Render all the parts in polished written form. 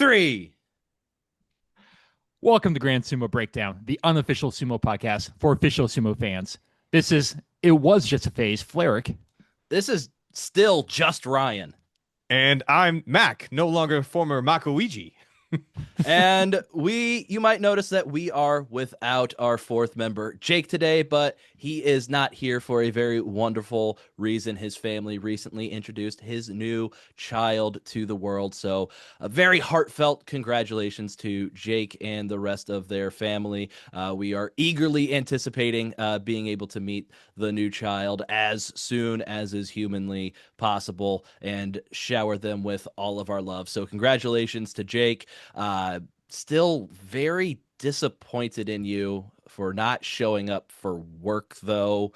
3. Welcome to Grand Sumo Breakdown, the unofficial sumo podcast for official sumo fans. It was just a phase, Fleric. This is still just Ryan. And I'm Mac, no longer former Makuiji. And you might notice that we are without our fourth member, Jake, today, but he is not here for a very wonderful reason. His family recently introduced his new child to the world. So a very heartfelt congratulations to Jake and the rest of their family. We are eagerly anticipating being able to meet the new child as soon as is humanly possible and shower them with all of our love. So congratulations to Jake. Still very disappointed in you for not showing up for work, though.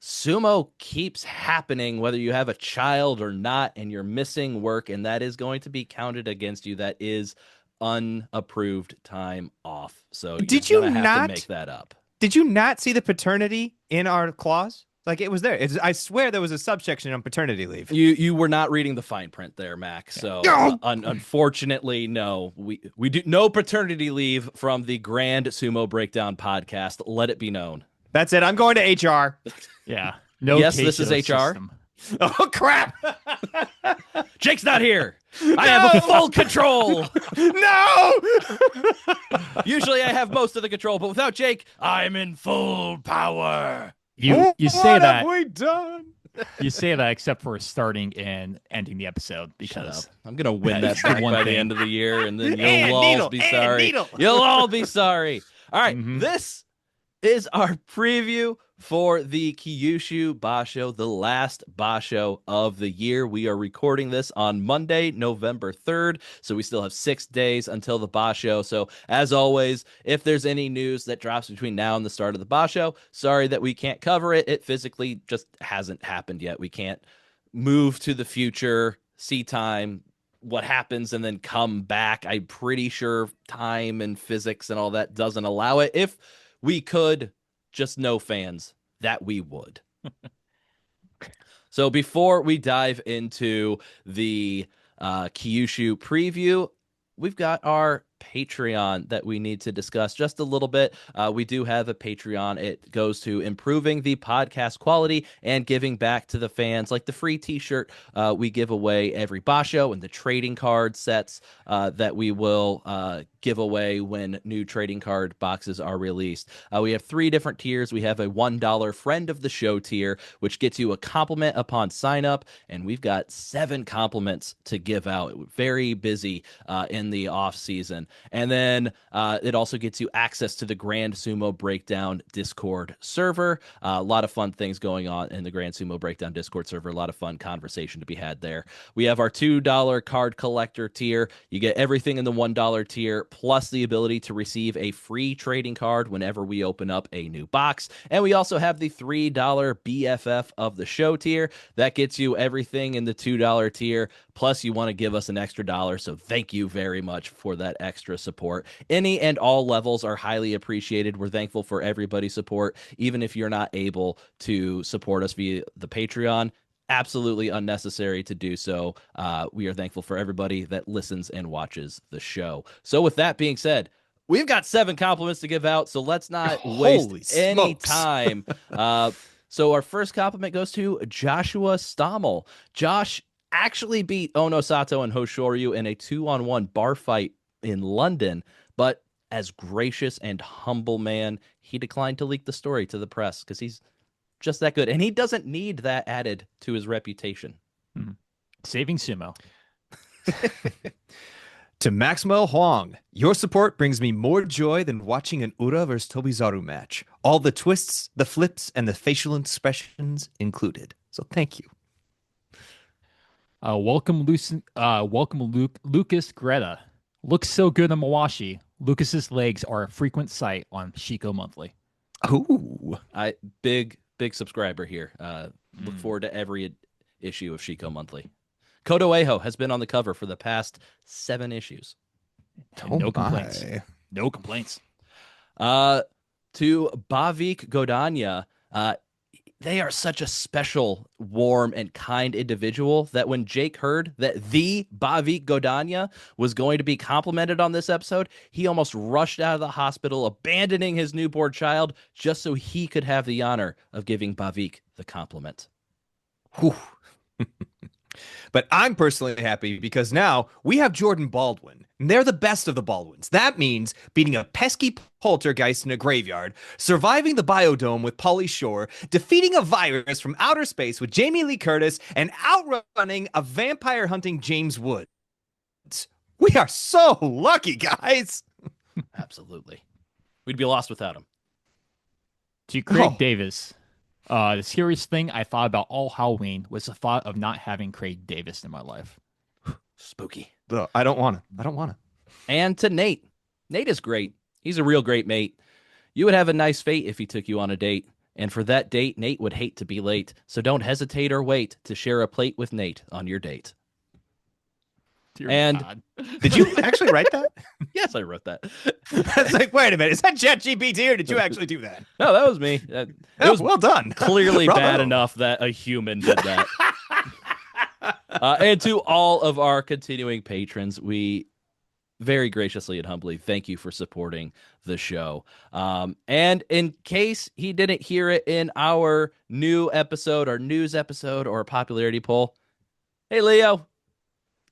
Sumo keeps happening whether you have a child or not, and you're missing work, and that is going to be counted against you. That is unapproved time off. So Did you're you gonna have not to make that up. Did you not see the paternity in our clause? Like, it was there. I swear there was a subsection on paternity leave. You were not reading the fine print there, Mac. So unfortunately, no, we do no paternity leave from the Grand Sumo Breakdown podcast. Let it be known. That's it. I'm going to HR. Yeah. No. Yes, this is HR. System. Oh, crap. Jake's not here. I have a full control. No. Usually I have most of the control, but without Jake, I'm in full power. You say What that. have we done? You say that except for starting and ending the episode Shut because up. I'm gonna win that back by the end of the year, and then And you'll all needle, be and sorry. needle. You'll all be sorry. All right, Mhm. This is our preview for the Kyushu Basho, the last Basho of the year. We are recording this on Monday, November 3rd, so we still have 6 days until the Basho. So as always, if there's any news that drops between now and the start of the Basho, sorry that we can't cover it. It physically just hasn't happened yet. We can't move to the future, see time, what happens, and then come back. I'm pretty sure time and physics and all that doesn't allow it. If we could, just know, fans, that we would. So before we dive into the Kyushu preview, we've got our Patreon that we need to discuss just a little bit. We do have a Patreon. It goes to improving the podcast quality and giving back to the fans, like the free t-shirt we give away every Basho, and the trading card sets that we will give away when new trading card boxes are released. We have 3 different tiers. We have a $1 friend of the show tier, which gets you a compliment upon sign up, and we've got 7 compliments to give out. Very busy in the off season. And then it also gets you access to the Grand Sumo Breakdown Discord server. A lot of fun things going on in the Grand Sumo Breakdown Discord server. A lot of fun conversation to be had there. We have our $2 card collector tier. You get everything in the $1 tier, plus the ability to receive a free trading card whenever we open up a new box. And we also have the $3 BFF of the show tier. That gets you everything in the $2 tier, plus you want to give us an extra dollar. So thank you very much for that extra support. Any and all levels are highly appreciated. We're thankful for everybody's support, even if you're not able to support us via the Patreon. Absolutely unnecessary to do so. We are thankful for everybody that listens and watches the show. So with that being said, we've got 7 compliments to give out, so let's not waste Holy any smokes. time. So our first compliment goes to Joshua Stommel. Josh actually beat Ono Sato and Hoshoryu in a 2-on-1 bar fight in London, but as gracious and humble man, he declined to leak the story to the press because he's just that good, and he doesn't need that added to his reputation. saving sumo. To Maxwell Huang, your support brings me more joy than watching an Ura versus Tobizaru match. All the twists, the flips, and the facial expressions included. So thank you. Welcome, Lucas Greta. Looks so good on Mawashi. Lucas's legs are a frequent sight on Shiko Monthly. Ooh. Big subscriber here. Look forward to every issue of Shiko Monthly. Kodo Eho has been on the cover for the past 7 issues. No complaints. No complaints. To Bhavik Godanya, they are such a special, warm, and kind individual that when Jake heard that the Bavik Godanya was going to be complimented on this episode, he almost rushed out of the hospital, abandoning his newborn child just so he could have the honor of giving Bavik the compliment. Whew. But I'm personally happy because now we have Jordan Baldwin, and they're the best of the Baldwins. That means beating a pesky poltergeist in a graveyard, surviving the biodome with Pauly Shore, defeating a virus from outer space with Jamie Lee Curtis, and outrunning a vampire hunting James Woods. We are so lucky, guys. Absolutely. We'd be lost without him. To Craig Davis, the scariest thing I thought about all Halloween was the thought of not having Craig Davis in my life. Spooky. I don't want to. And to Nate. Nate is great. He's a real great mate. You would have a nice fate if he took you on a date. And for that date, Nate would hate to be late. So don't hesitate or wait to share a plate with Nate on your date. Dear And God. Did you actually write that? yes, I wrote that. It's like, wait a minute. Is that ChatGPT or did you actually do that? No, that was me. It was well done. clearly Bravo. bad enough that a human did that. And to all of our continuing patrons, we very graciously and humbly thank you for supporting the show. And in case he didn't hear it in our new episode, our news episode, or popularity poll, hey, Leo.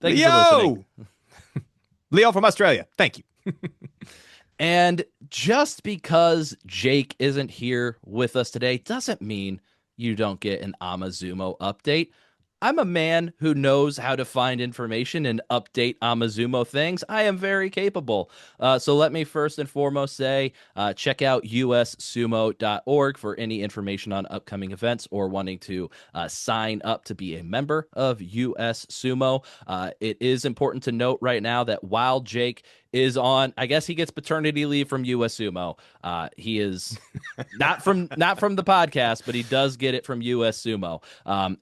Thank you for listening. Leo from Australia. Thank you. And just because Jake isn't here with us today doesn't mean you don't get an Amasumo update. I'm a man who knows how to find information and update Amasumo things. I am very capable. So let me first and foremost say, check out ussumo.org for any information on upcoming events or wanting to sign up to be a member of US Sumo. It is important to note right now that while Jake is on, I guess he gets paternity leave from US Sumo. He is not from the podcast, but he does get it from US Sumo.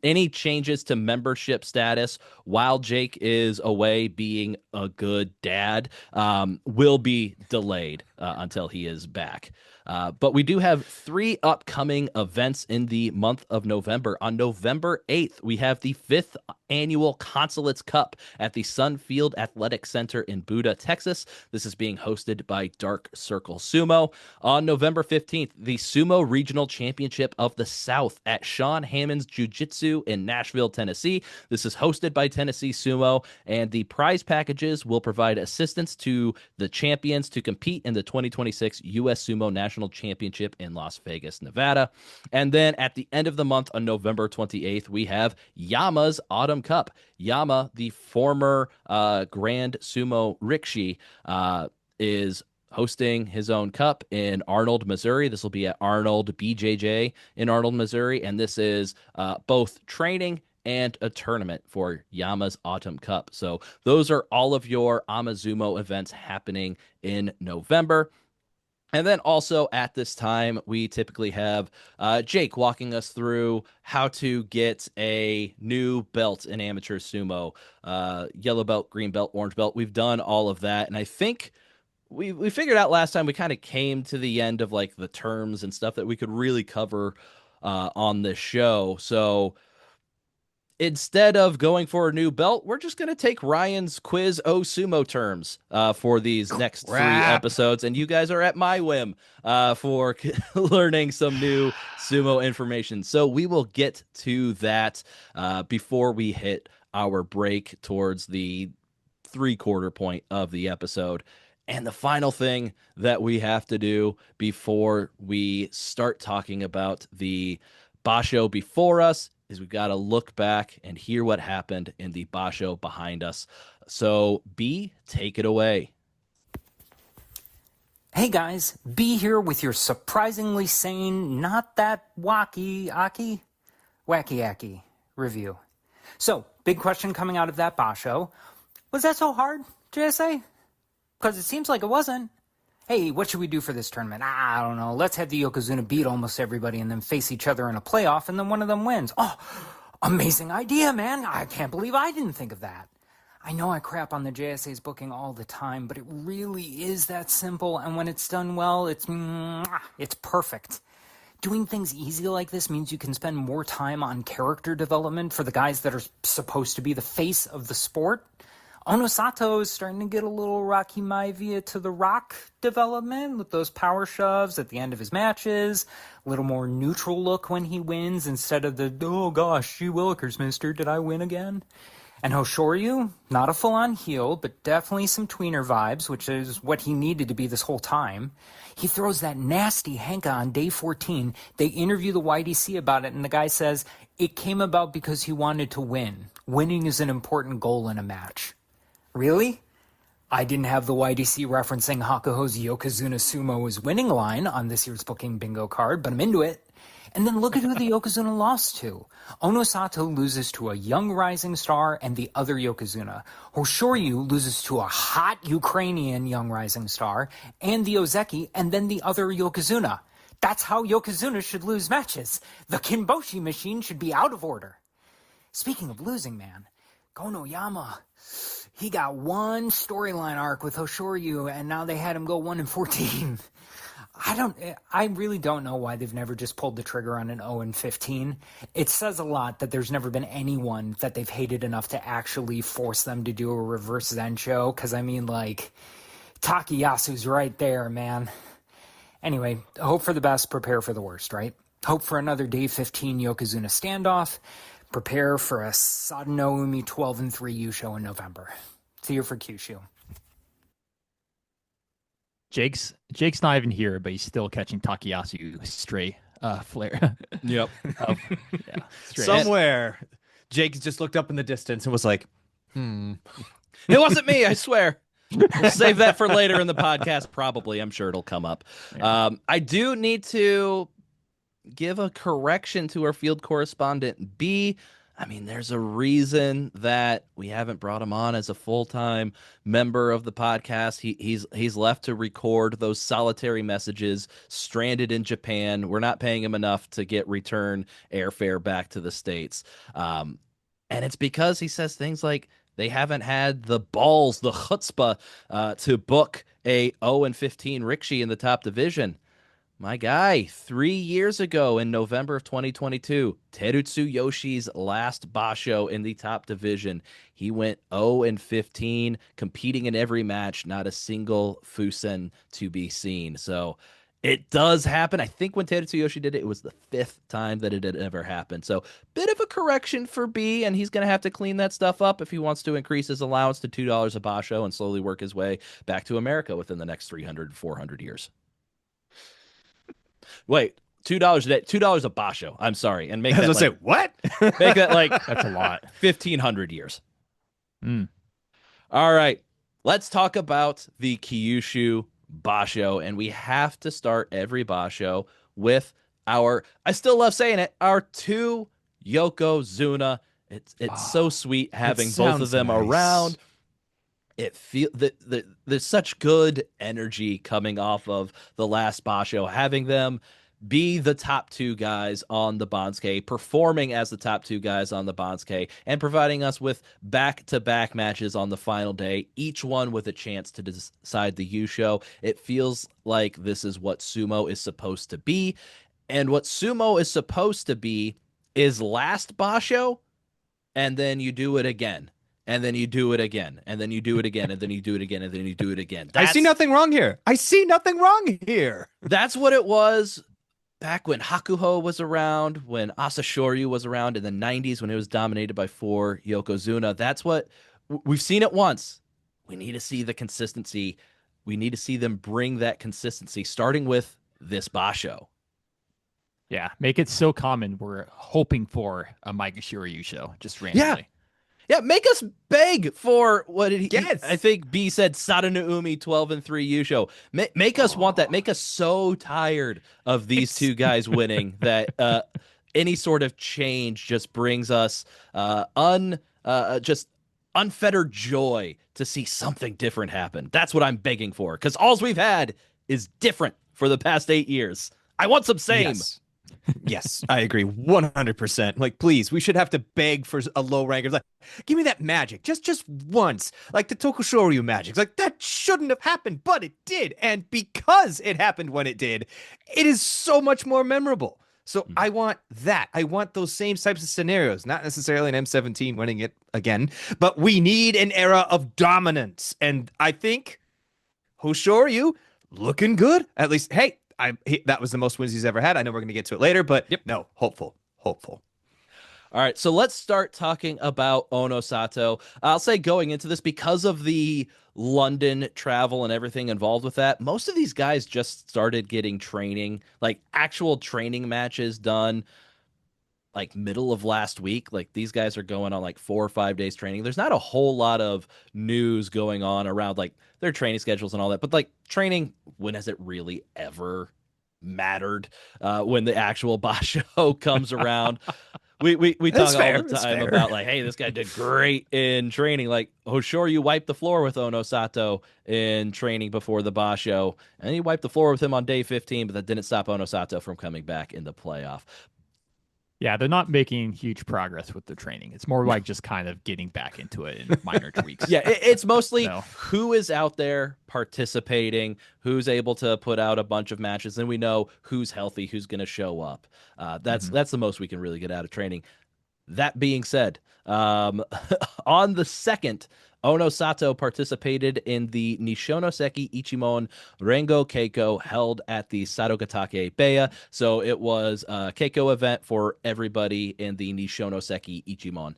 Any changes to membership status while Jake is away being a good dad will be delayed until he is back. But we do have 3 upcoming events in the month of November. On November 8th, we have the 5th annual Consulates Cup at the Sunfield Athletic Center in Buda, Texas. This is being hosted by Dark Circle Sumo. On November 15th, the Sumo Regional Championship of the South at Sean Hammond's Jiu-Jitsu in Nashville, Tennessee. This is hosted by Tennessee Sumo, and the prize packages will provide assistance to the champions to compete in the 2026 U.S. Sumo National Championship in Las Vegas, Nevada. And then at the end of the month on November 28th, we have Yama's Autumn Cup. Yama, the former Grand Sumo Rikishi, is hosting his own cup in Arnold, Missouri. This will be at Arnold BJJ in Arnold, Missouri. And this is both training and a tournament for Yama's Autumn Cup. So those are all of your Amasumo events happening in November. And then also at this time, we typically have Jake walking us through how to get a new belt in amateur sumo, yellow belt, green belt, orange belt. We've done all of that. And I think we figured out last time we kind of came to the end of like the terms and stuff that we could really cover on this show. So instead of going for a new belt, we're just going to take Ryan's quiz sumo terms for these next 3 episodes. And you guys are at my whim for learning some new sumo information. So we will get to that before we hit our break towards the 3/4 point of the episode. And the final thing that we have to do before we start talking about the Basho before us is we've got to look back and hear what happened in the Basho behind us. So, B, take it away. Hey guys, B here with your surprisingly sane, not that wacky-aki review. So, big question coming out of that Basho. Was that so hard, JSA? Because it seems like it wasn't. Hey, what should we do for this tournament? I don't know. Let's have the Yokozuna beat almost everybody and then face each other in a playoff and then one of them wins. Oh, amazing idea, man. I can't believe I didn't think of that. I know I crap on the JSA's booking all the time, but it really is that simple. And when it's done well, it's perfect. Doing things easy like this means you can spend more time on character development for the guys that are supposed to be the face of the sport. Onosato is starting to get a little Rocky Maivia to the Rock development with those power shoves at the end of his matches. A little more neutral look when he wins instead of the, oh gosh, gee willikers, mister, did I win again? And Hoshoryu, not a full-on heel, but definitely some tweener vibes, which is what he needed to be this whole time. He throws that nasty Henka on day 14. They interview the YDC about it, and the guy says, it came about because he wanted to win. Winning is an important goal in a match. Really? I didn't have the YDC referencing Hakuho's Yokozuna Sumo as winning line on this year's booking bingo card, but I'm into it. And then look at who the Yokozuna lost to. Onosato loses to a young rising star and the other Yokozuna. Hoshoryu loses to a hot Ukrainian young rising star and the Ozeki and then the other Yokozuna. That's how Yokozuna should lose matches. The Kinboshi machine should be out of order. Speaking of losing, man, Konoyama, he got one storyline arc with Hoshoryu and now they had him go 1-14. I really don't know why they've never just pulled the trigger on an 0-15. It says a lot that there's never been anyone that they've hated enough to actually force them to do a reverse Zen show. Because, I mean, like, Takayasu's right there, man. Anyway, hope for the best, prepare for the worst, right? Hope for another day 15 Yokozuna standoff. Prepare for a Sadano Umi 12-3 U show in November. See you for Kyushu. Jake's not even here, but he's still catching Takayasu stray flare. Yep. Yeah. Stray. Somewhere, Jake just looked up in the distance and was like, It wasn't me, I swear. We'll save that for later in the podcast, probably. I'm sure it'll come up. Yeah. I do need to give a correction to our field correspondent, B. I mean, there's a reason that we haven't brought him on as a full-time member of the podcast. He's left to record those solitary messages stranded in Japan. We're not paying him enough to get return airfare back to the States. And it's because he says things like they haven't had the balls, the chutzpah, to book a 0-15 Rikshi in the top division. My guy, 3 years ago in November of 2022, Terutsu Yoshi's last Basho in the top division. He went 0-15, competing in every match, not a single Fusen to be seen. So it does happen. I think when Terutsu Yoshi did it, it was the 5th time that it had ever happened. So bit of a correction for B, and he's going to have to clean that stuff up if he wants to increase his allowance to $2 a Basho and slowly work his way back to America within the next 300, 400 years. Wait, $2 a day, $2 a Basho. I'm sorry, and make that like, say what? make that like That's a lot. 1,500 years. Mm. All right, let's talk about the Kyushu Basho, and we have to start every Basho with our, I still love saying it, our 2 Yokozuna. It's so sweet having both of them around. It there's such good energy coming off of the last Basho, having them be the top 2 guys on the Bansuke, performing as the top 2 guys on the Bansuke, and providing us with back-to-back matches on the final day, each one with a chance to decide the U show. It feels like this is what Sumo is supposed to be, and what Sumo is supposed to be is last Basho, and then you do it again. And then you do it again, and then you do it again, and then you do it again, and then you do it again. I see nothing wrong here. I see nothing wrong here. That's what it was back when Hakuho was around, when Asashoryu was around in the 90s, when it was dominated by 4 Yokozuna. That's what we've seen it once. We need to see the consistency. We need to see them bring that consistency, starting with this Basho. Yeah, make it so common. We're hoping for a Mike Shiryu show, just randomly. Yeah, make us beg for what did he? Yes. I think B said Sadano Umi 12-3 U show. Make us want that. Make us so tired of these 2 guys winning that any sort of change just brings us just unfettered joy to see something different happen. That's what I'm begging for, because all we've had is different for the past 8 years. I want some same. Yes, I agree 100%. Like, please, we should have to beg for a low ranker. Like, give me that magic just once, like the Tokushoryu magic. Like, that shouldn't have happened, but it did. And because it happened when it did, it is so much more memorable. So I want that. I want those same types of scenarios, not necessarily an M17 winning it again, but we need an era of dominance. And I think Hoshoryu looking good. At least, hey, that was the most wins he's ever had. I know we're going to get to it later, but no, hopeful. All right, so let's start talking about Ono Sato. I'll say going into this, because of the London travel and everything involved with that, most of these guys just started getting training, like actual training matches done like middle of last week. Like these guys are going on like 4 or 5 days training. There's not a whole lot of news going on around like their training schedules and all that, but like training, when has it really ever mattered? When the actual Basho comes around. We talk all the time about like, hey, this guy did great in training. Like, oh, sure, you wiped the floor with Ono Sato in training before the Basho, and you wiped the floor with him on day 15, but that didn't stop Ono Sato from coming back in the playoff. Yeah, they're not making huge progress with the training. It's more like just kind of getting back into it in minor tweaks. Yeah, it's mostly who is out there participating, who's able to put out a bunch of matches, and we know who's healthy, who's going to show up. That's the most we can really get out of training. That being said, on the 2nd, Ono Sato participated in the Nishonoseki Ichimon Rengo Keiko held at the Sadogatake Beya. So it was a Keiko event for everybody in the Nishonoseki Ichimon.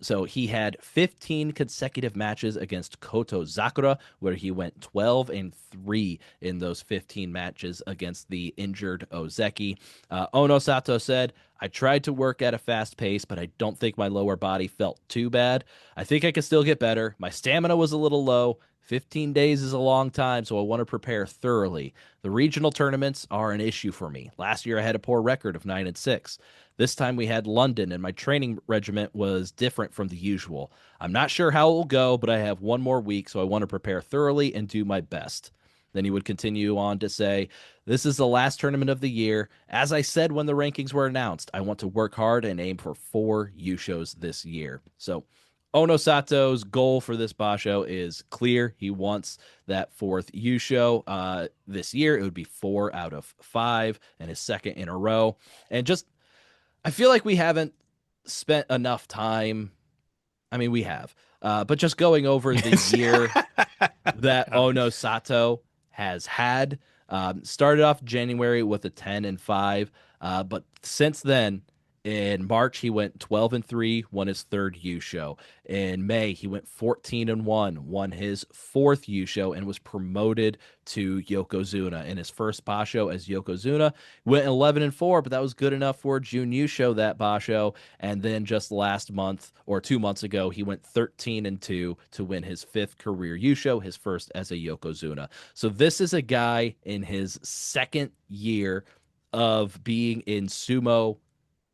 So he had 15 consecutive matches against Koto Zakura, where he went 12-3 in those 15 matches against the injured Ozeki. Ono Sato said, I tried to work at a fast pace, but I don't think my lower body felt too bad. I think I could still get better. My stamina was a little low. 15 days is a long time, so I want to prepare thoroughly. The regional tournaments are an issue for me. Last year I had a poor record of 9-6. This time we had London, and my training regiment was different from the usual. I'm not sure how it will go, but I have one more week, so I want to prepare thoroughly and do my best. Then he would continue on to say, this is the last tournament of the year. As I said when the rankings were announced, I want to work hard and aim for 4 Yushos this year. So Ono Sato's goal for this Basho is clear. He wants that 4th Yusho. This year, it would be 4 out of 5 and his 2nd in a row. And just, I feel like we haven't spent enough time. I mean, we have. But just going over the year that Ono Sato has had. Started off January with a 10-5, but since then, in March he went 12-3, won his 3rd Yusho. In May he went 14-1, won his 4th Yusho, and was promoted to Yokozuna. In his first Basho as Yokozuna, went 11-4, but that was good enough for June Yusho that Basho. And then just last month or 2 months ago, he went 13-2 to win his 5th career Yusho, his first as a Yokozuna. So this is a guy in his 2nd year of being in sumo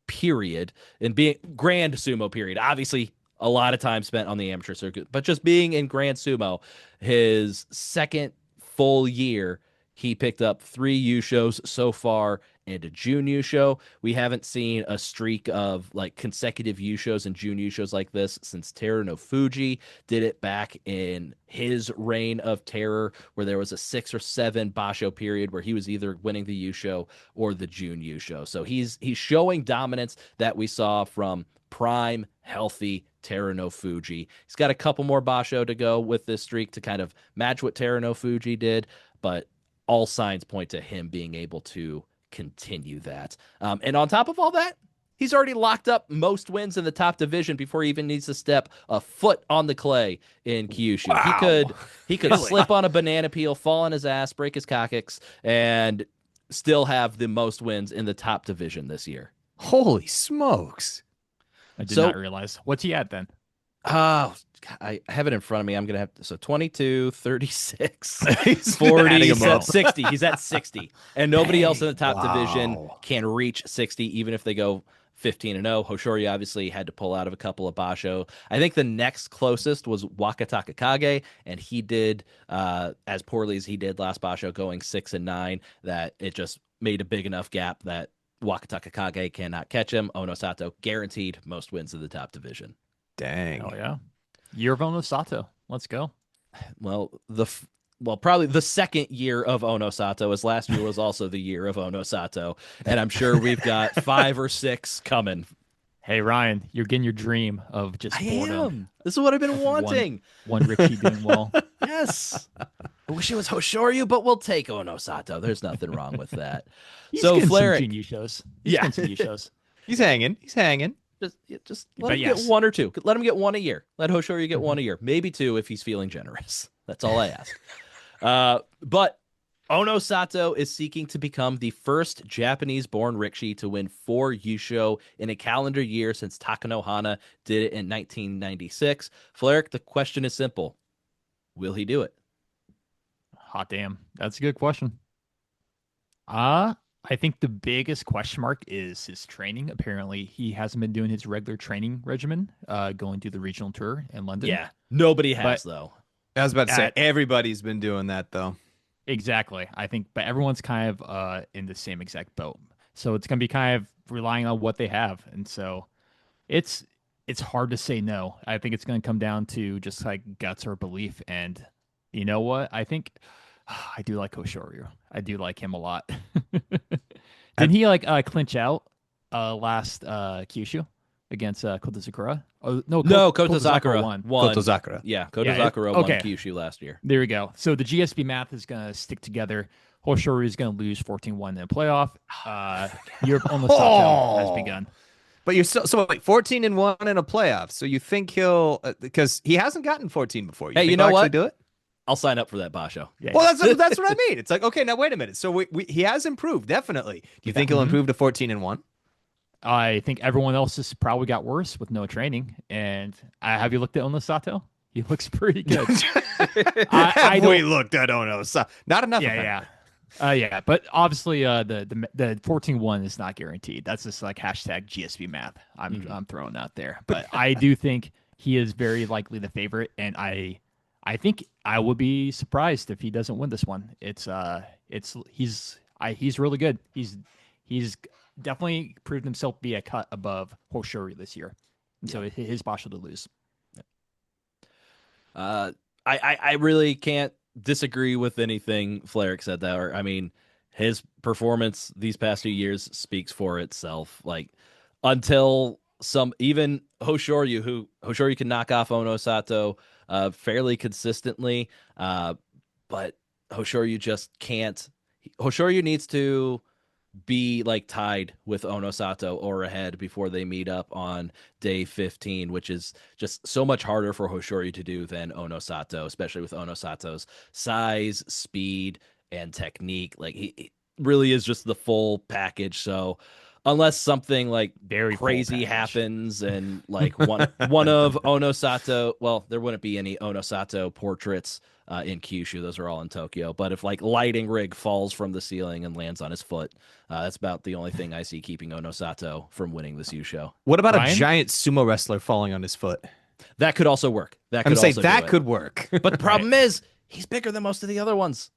period, and being grand sumo period. Obviously, a lot of time spent on the amateur circuit, but just being in grand sumo, his 2nd full year, he picked up 3 Yushos so far and a June Yusho. We haven't seen a streak of like consecutive Yushos and June Yushos like this since Teru no Fuji did it back in his reign of terror, where there was a 6 or 7 Basho period where he was either winning the Yusho or the June Yusho. So he's showing dominance that we saw from prime, healthy Teru no Fuji. He's got a couple more Basho to go with this streak to kind of match what Teru no Fuji did, but all signs point to him being able to continue that. And on top of all that, he's already locked up most wins in the top division before he even needs to step a foot on the clay in Kyushu. Wow. He could really slip on a banana peel, fall on his ass, break his coccyx, and still have the most wins in the top division this year. Holy smokes. I did not realize. What's he at then? Oh, I have it in front of me. I'm going to have to. So 22, 36, 40, 60. He's at 60. And nobody else in the top division can reach 60, even if they go 15-0. Hoshoryu obviously had to pull out of a couple of Basho. I think the next closest was Wakataka Kage, and he did as poorly as he did last Basho, going 6-9, that it just made a big enough gap that Wakataka Kage cannot catch him. Onosato guaranteed most wins in the top division. Dang. Oh yeah. Year of Onosato. Let's go. Well, probably the second year of Onosato, as last year was also the year of Onosato, and I'm sure we've got 5 or 6 coming. Hey Ryan, you're getting your dream of just I boredom. am. This is what I've been wanting. One Richie doing well. Yes. I wish it was Hoshoryu, but we'll take Onosato. There's nothing wrong with that. He's So getting Fleric, some genius shows. He's Yeah. getting some genius shows. He's hanging. just let But him yes. get 1 or 2. Let him get 1 a year. Let Hoshoryu get 1 a year, maybe 2 if he's feeling generous. That's all I ask. But Onosato is seeking to become the first Japanese-born Rikishi to win 4 Yusho in a calendar year since Takanohana did it in 1996. Fleric, the question is simple. Will he do it? Hot damn. That's a good question. I think the biggest question mark is his training. Apparently, he hasn't been doing his regular training regimen, going through the regional tour in London. Yeah, nobody has, But- though. I was about to say, At- everybody's been doing that, though. Exactly. I think, but everyone's kind of in the same exact boat. So it's going to be kind of relying on what they have. And so it's hard to say no. I think it's going to come down to just like guts or belief. And you know what? I think I do like Hoshoryu. I do like him a lot. Didn't he clinch out last Kyushu against Kotozakura? Oh no, No, Kotozakura Kotozakura won. Kotozakura. Yeah, Yeah, Kotozakura won okay. Kyushu last year. There we go. So the GSP math is going to stick together. Hoshoryu is going to lose 14-1 in the playoff. Europe Onosato has begun. But you're still, so wait, 14-1 in a playoff. So you think he'll, because he hasn't gotten 14 before. Hey, think you know he'll actually what? do it? I'll sign up for that, Basho. Yeah. Well, that's what I mean. It's like, okay, now wait a minute. So he has improved, definitely. Do you think he'll improve to 14-1? I think everyone else has probably got worse with no training. And have you looked at Onosato? He looks pretty good. I Have we don't- looked at Ono? So, not enough. Yeah. Yeah, but obviously the 14-1 is not guaranteed. That's just like hashtag GSP math. I'm throwing out there, but I do think he is very likely the favorite, and I think I would be surprised if he doesn't win this one. He's really good. He's definitely proved himself to be a cut above Hoshoryu this year, and so his Basho to lose. I really can't disagree with anything Fleric said there. I mean, his performance these past few years speaks for itself. Like, until even Hoshoryu can knock off Onosato fairly consistently, but Hoshoryu just can't. Hoshoryu needs to be like tied with Onosato or ahead before they meet up on day 15, which is just so much harder for Hoshoryu to do than Onosato, especially with Onosato's size, speed, and technique. Like, he really is just the full package. So unless something like Very full crazy package. happens and like one of Onosato, well, there wouldn't be any Onosato portraits in Kyushu. Those are all in Tokyo. But if like lighting rig falls from the ceiling and lands on his foot, that's about the only thing I see keeping Onosato from winning this Yusho. What about Ryan? a giant sumo wrestler falling on his foot? That could also work. That I'm could saying also that do it. could work. But the problem is he's bigger than most of the other ones.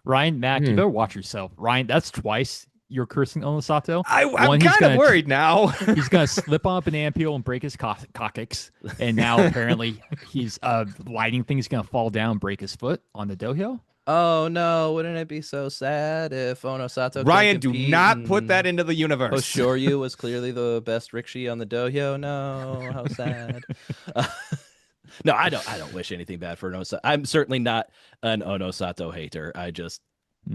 Ryan, Mac, you better watch yourself. Ryan, that's twice you're cursing Onosato. I'm One, he's kind gonna- of worried now. He's gonna slip on a banana peel and break his coccyx, and now apparently he's lighting things gonna fall down, and break his foot on the dohyo. Oh no, wouldn't it be so sad if Onosato can't Ryan, do compete not and put that into the universe. Hoshoryu was clearly the best Rikishi on the dohyo. No, how sad. No, I don't wish anything bad for Onosato. I'm certainly not an Onosato hater. I just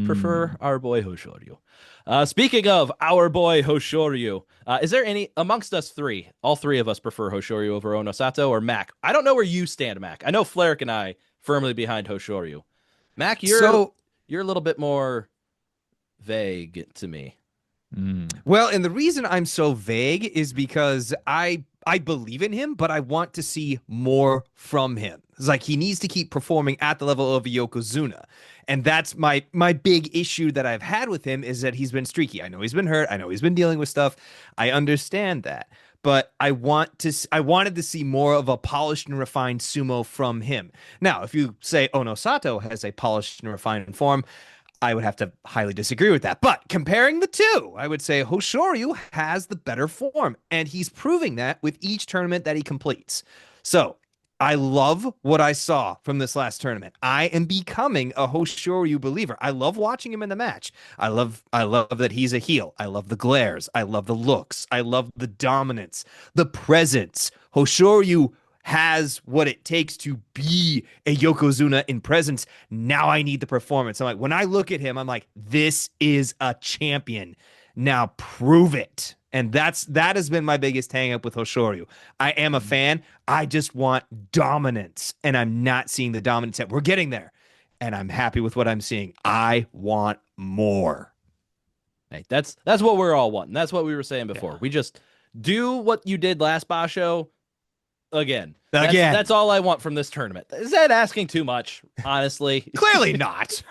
prefer our boy Hoshoryu. Speaking of our boy Hoshoryu, is there any amongst us three? All three of us prefer Hoshoryu over Onosato, or Mac? I don't know where you stand, Mac. I know Fleric and I firmly behind Hoshoryu. Mac, you're a little bit more vague to me. Well, and the reason I'm so vague is because I believe in him, but I want to see more from him. It's like he needs to keep performing at the level of Yokozuna. And that's my big issue that I've had with him, is that he's been streaky. I know he's been hurt. I know he's been dealing with stuff. I understand that. But I wanted to see more of a polished and refined sumo from him. Now, if you say Onosato has a polished and refined form, I would have to highly disagree with that. But comparing the two, I would say Hoshoryu has the better form, and he's proving that with each tournament that he completes. So I love what I saw from this last tournament. I am becoming a Hoshoryu believer. I love watching him in the match. I love that he's a heel. I love the glares. I love the looks. I love the dominance, the presence. Hoshoryu has what it takes to be a Yokozuna in presence. Now I need the performance. I'm like, when I look at him, I'm like, this is a champion. Now prove it. And that has been my biggest hang up with Hoshoryu. I am a fan. I just want dominance. And I'm not seeing the dominance yet. We're getting there. And I'm happy with what I'm seeing. I want more. Hey, that's what we're all wanting. That's what we were saying before. We just do what you did last Basho again. That's all I want from this tournament. Is that asking too much, honestly? Clearly not.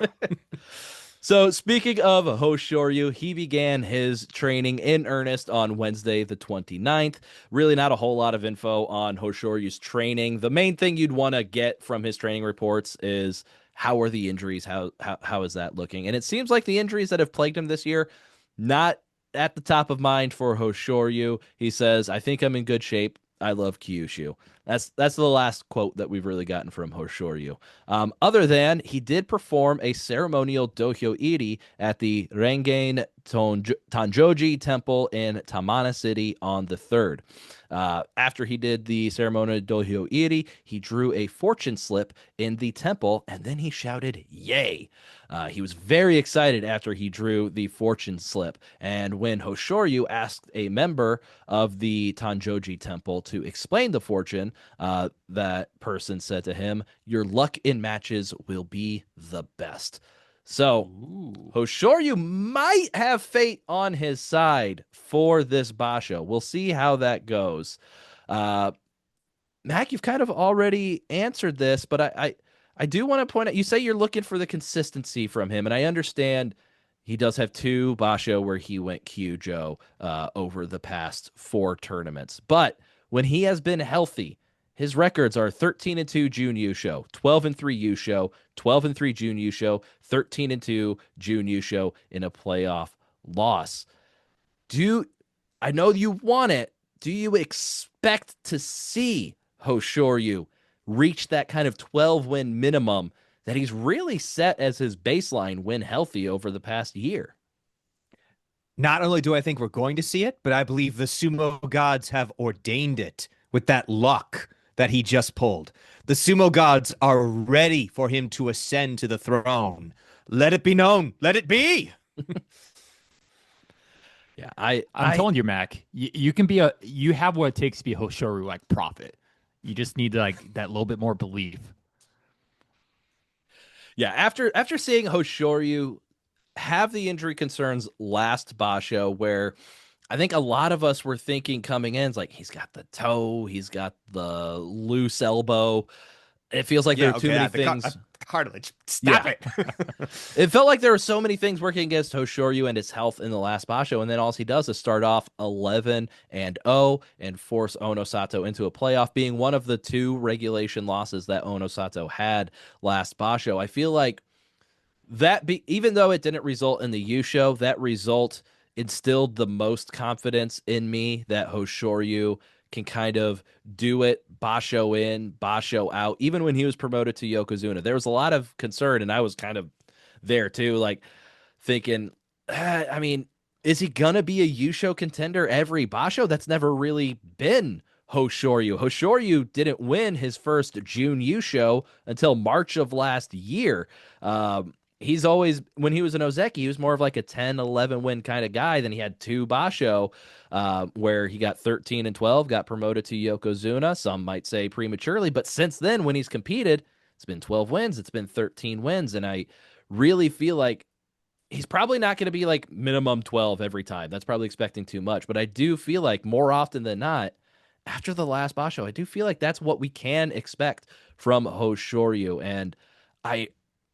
So speaking of Hoshoryu, he began his training in earnest on Wednesday, the 29th. Really not a whole lot of info on Hoshoryu's training. The main thing you'd want to get from his training reports is how are the injuries? How is that looking? And it seems like the injuries that have plagued him this year, not at the top of mind for Hoshoryu. He says, I think I'm in good shape. I love Kyushu. That's the last quote that we've really gotten from Hoshoryu. Other than he did perform a ceremonial dohyo iri at the Rengen Tanjoji Temple in Tamana City on the 3rd. After he did the ceremonial dohyo iri, he drew a fortune slip in the temple, and then he shouted, "Yay!" He was very excited after he drew the fortune slip. And when Hoshoryu asked a member of the Tanjoji Temple to explain the fortune, that person said to him, "Your luck in matches will be the best." So Hoshoryu might have fate on his side for this Basho. We'll see how that goes. Mac, you've kind of already answered this, but I do want to point out, you say you're looking for the consistency from him, and I understand he does have 2 Basho where he went Kyujo over the past 4 tournaments. But when he has been healthy, his records are 13-2 Jun Yusho, 12-3 Yusho, 12-3 Jun Yusho, 13-2 Jun Yusho in a playoff loss. I know you want it. Do you expect to see Hoshoryu reach that kind of 12-win minimum that he's really set as his baseline when healthy over the past year? Not only do I think we're going to see it, but I believe the sumo gods have ordained it with that luck that he just pulled. The sumo gods are ready for him to ascend to the throne. Let it be known. Let it be. Yeah, I'm telling you, Mac, you can be you have what it takes to be Hoshoryu like prophet. You just need like that little bit more belief. Yeah, after seeing Hoshoryu have the injury concerns last Basho, where I think a lot of us were thinking coming in, it's like he's got the toe, he's got the loose elbow. It feels like there are too many things. Cartilage. Stop it. It felt like there were so many things working against Hoshoryu and his health in the last Basho, and then all he does is start off 11-0 and force Onosato into a playoff, being one of the 2 regulation losses that Onosato had last Basho. I feel like even though it didn't result in the Yusho, that result instilled the most confidence in me that Hoshoryu can kind of do it, Basho in, Basho out. Even when he was promoted to Yokozuna, there was a lot of concern, and I was kind of there too, like thinking, I mean, is he gonna be a Yusho contender every Basho? That's never really been Hoshoryu. Hoshoryu didn't win his first June Yusho until March of last year. He's always, when he was an Ozeki, he was more of like a 10-11 win kind of guy. Then he had 2 Basho where he got 13-12, got promoted to Yokozuna. Some might say prematurely, but since then, when he's competed, it's been 12 wins, it's been 13 wins. And I really feel like he's probably not going to be like minimum 12 every time. That's probably expecting too much. But I do feel like more often than not, after the last Basho, I do feel like that's what we can expect from Hoshoryu. And I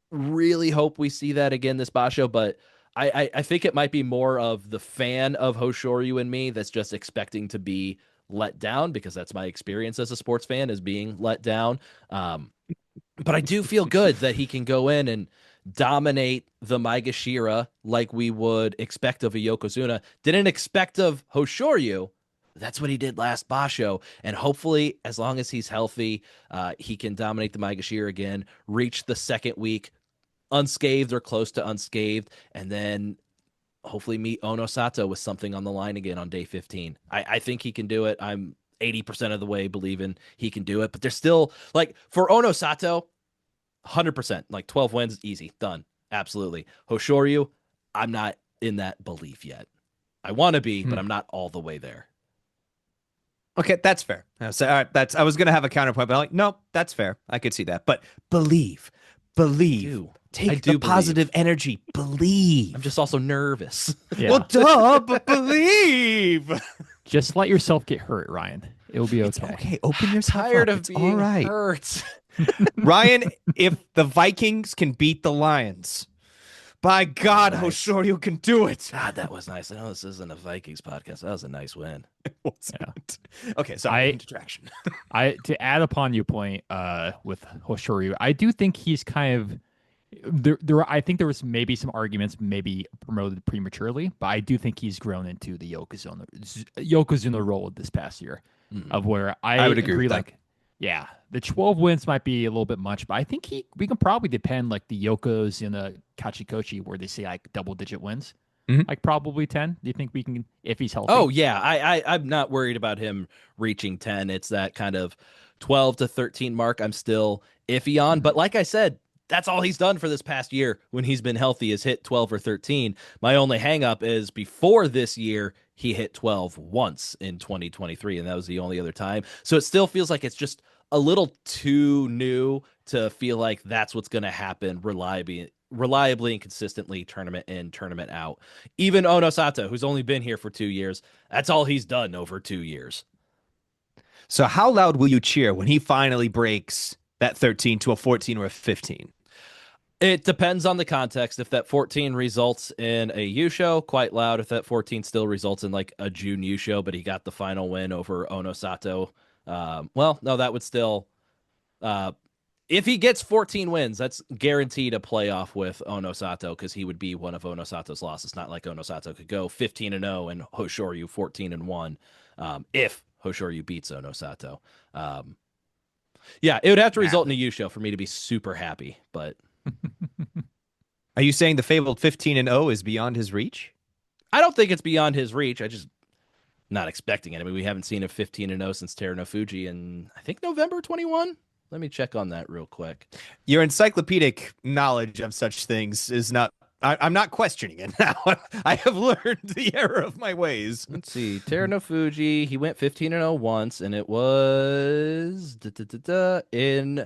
really hope we see that again this Basho, but I think it might be more of the fan of Hoshoryu and me that's just expecting to be let down, because that's my experience as a sports fan, is being let down. But I do feel good that he can go in and dominate the Maegashira like we would expect of a Yokozuna. Didn't expect of Hoshoryu. That's what he did last Basho. And hopefully, as long as he's healthy, he can dominate the Maegashira again, reach the second week unscathed or close to unscathed, and then hopefully meet Onosato with something on the line again on day 15. I think he can do it. I'm 80% of the way believing he can do it, but there's still, like, for Onosato, 100%, like 12 wins, easy, done. Absolutely. Hoshoryu, I'm not in that belief yet. I want to be, but I'm not all the way there. Okay, that's fair. So, all right, I was gonna have a counterpoint, but I'm like, no, that's fair. I could see that. But believe. Take the positive energy. Believe. I'm just also nervous. Yeah. Well, duh, but believe. Just let yourself get hurt, Ryan. It will be okay. It's okay. Open yourself Tired up. of It's being all right. hurt. Ryan, if the Vikings can beat the Lions, by God, Nice. Hoshoryu can do it. God, that was nice. I know this isn't a Vikings podcast. That was a nice win. Okay, so detraction. To add upon your point with Hoshoryu, I do think he's kind of there. I think there was maybe some arguments, maybe promoted prematurely, but I do think he's grown into the Yokozuna role this past year, of where I would agree with that. Like, yeah, the 12 wins might be a little bit much, but I think we can probably depend like the Yokozuna Kachikochi, where they say like double-digit wins. Like probably 10. Do you think we can, if he's healthy? Oh yeah, I'm not worried about him reaching 10. It's that kind of 12 to 13 mark I'm still iffy on. But like I said, that's all he's done for this past year when he's been healthy, is hit 12 or 13. My only hang up is before this year, he hit 12 once in 2023, and that was the only other time. So it still feels like it's just a little too new to feel like that's what's going to happen reliably and consistently, tournament in, tournament out. Even Onosato, who's only been here for 2 years, that's all he's done over 2 years. So how loud will you cheer when he finally breaks that 13 to a 14 or a 15? It depends on the context. If that 14 results in a Yusho, quite loud. If that 14 still results in like a June Yusho, but he got the final win over Onosato, well, no, that would still... if he gets 14 wins, that's guaranteed a playoff with Onosato, because he would be one of Onosato's losses. Not like Onosato could go 15-0 and Hoshoryu 14-1 if Hoshoryu beats Onosato. Yeah, it would have to result in a Yusho for me to be super happy, but... Are you saying the fabled 15-0 is beyond his reach? I don't think it's beyond his reach. I just not expecting it. I mean, we haven't seen a 15-0 since Teruno Fuji in, I think, November 21. Let me check on that real quick. Your encyclopedic knowledge of such things is not... I'm not questioning it now. I have learned the error of my ways. Let's see. Teruno Fuji, he went 15-0 once, and it was in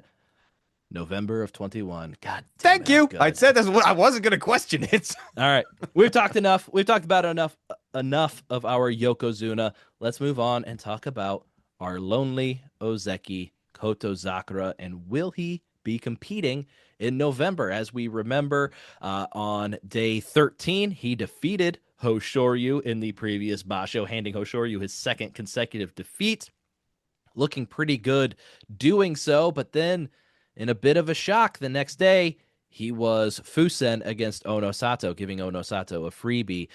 November of 21. God damn Thank you. good. I said that's what I wasn't going to question it. All right. We've talked enough. We've talked about enough of our Yokozuna. Let's move on and talk about our lonely Ozeki, Koto Zakura, and will he be competing in November? As we remember, on day 13, he defeated Hoshoryu in the previous Basho, handing Hoshoryu his second consecutive defeat. Looking pretty good doing so, but then in a bit of a shock the next day, he was Fusen against Onosato, giving Onosato a freebie.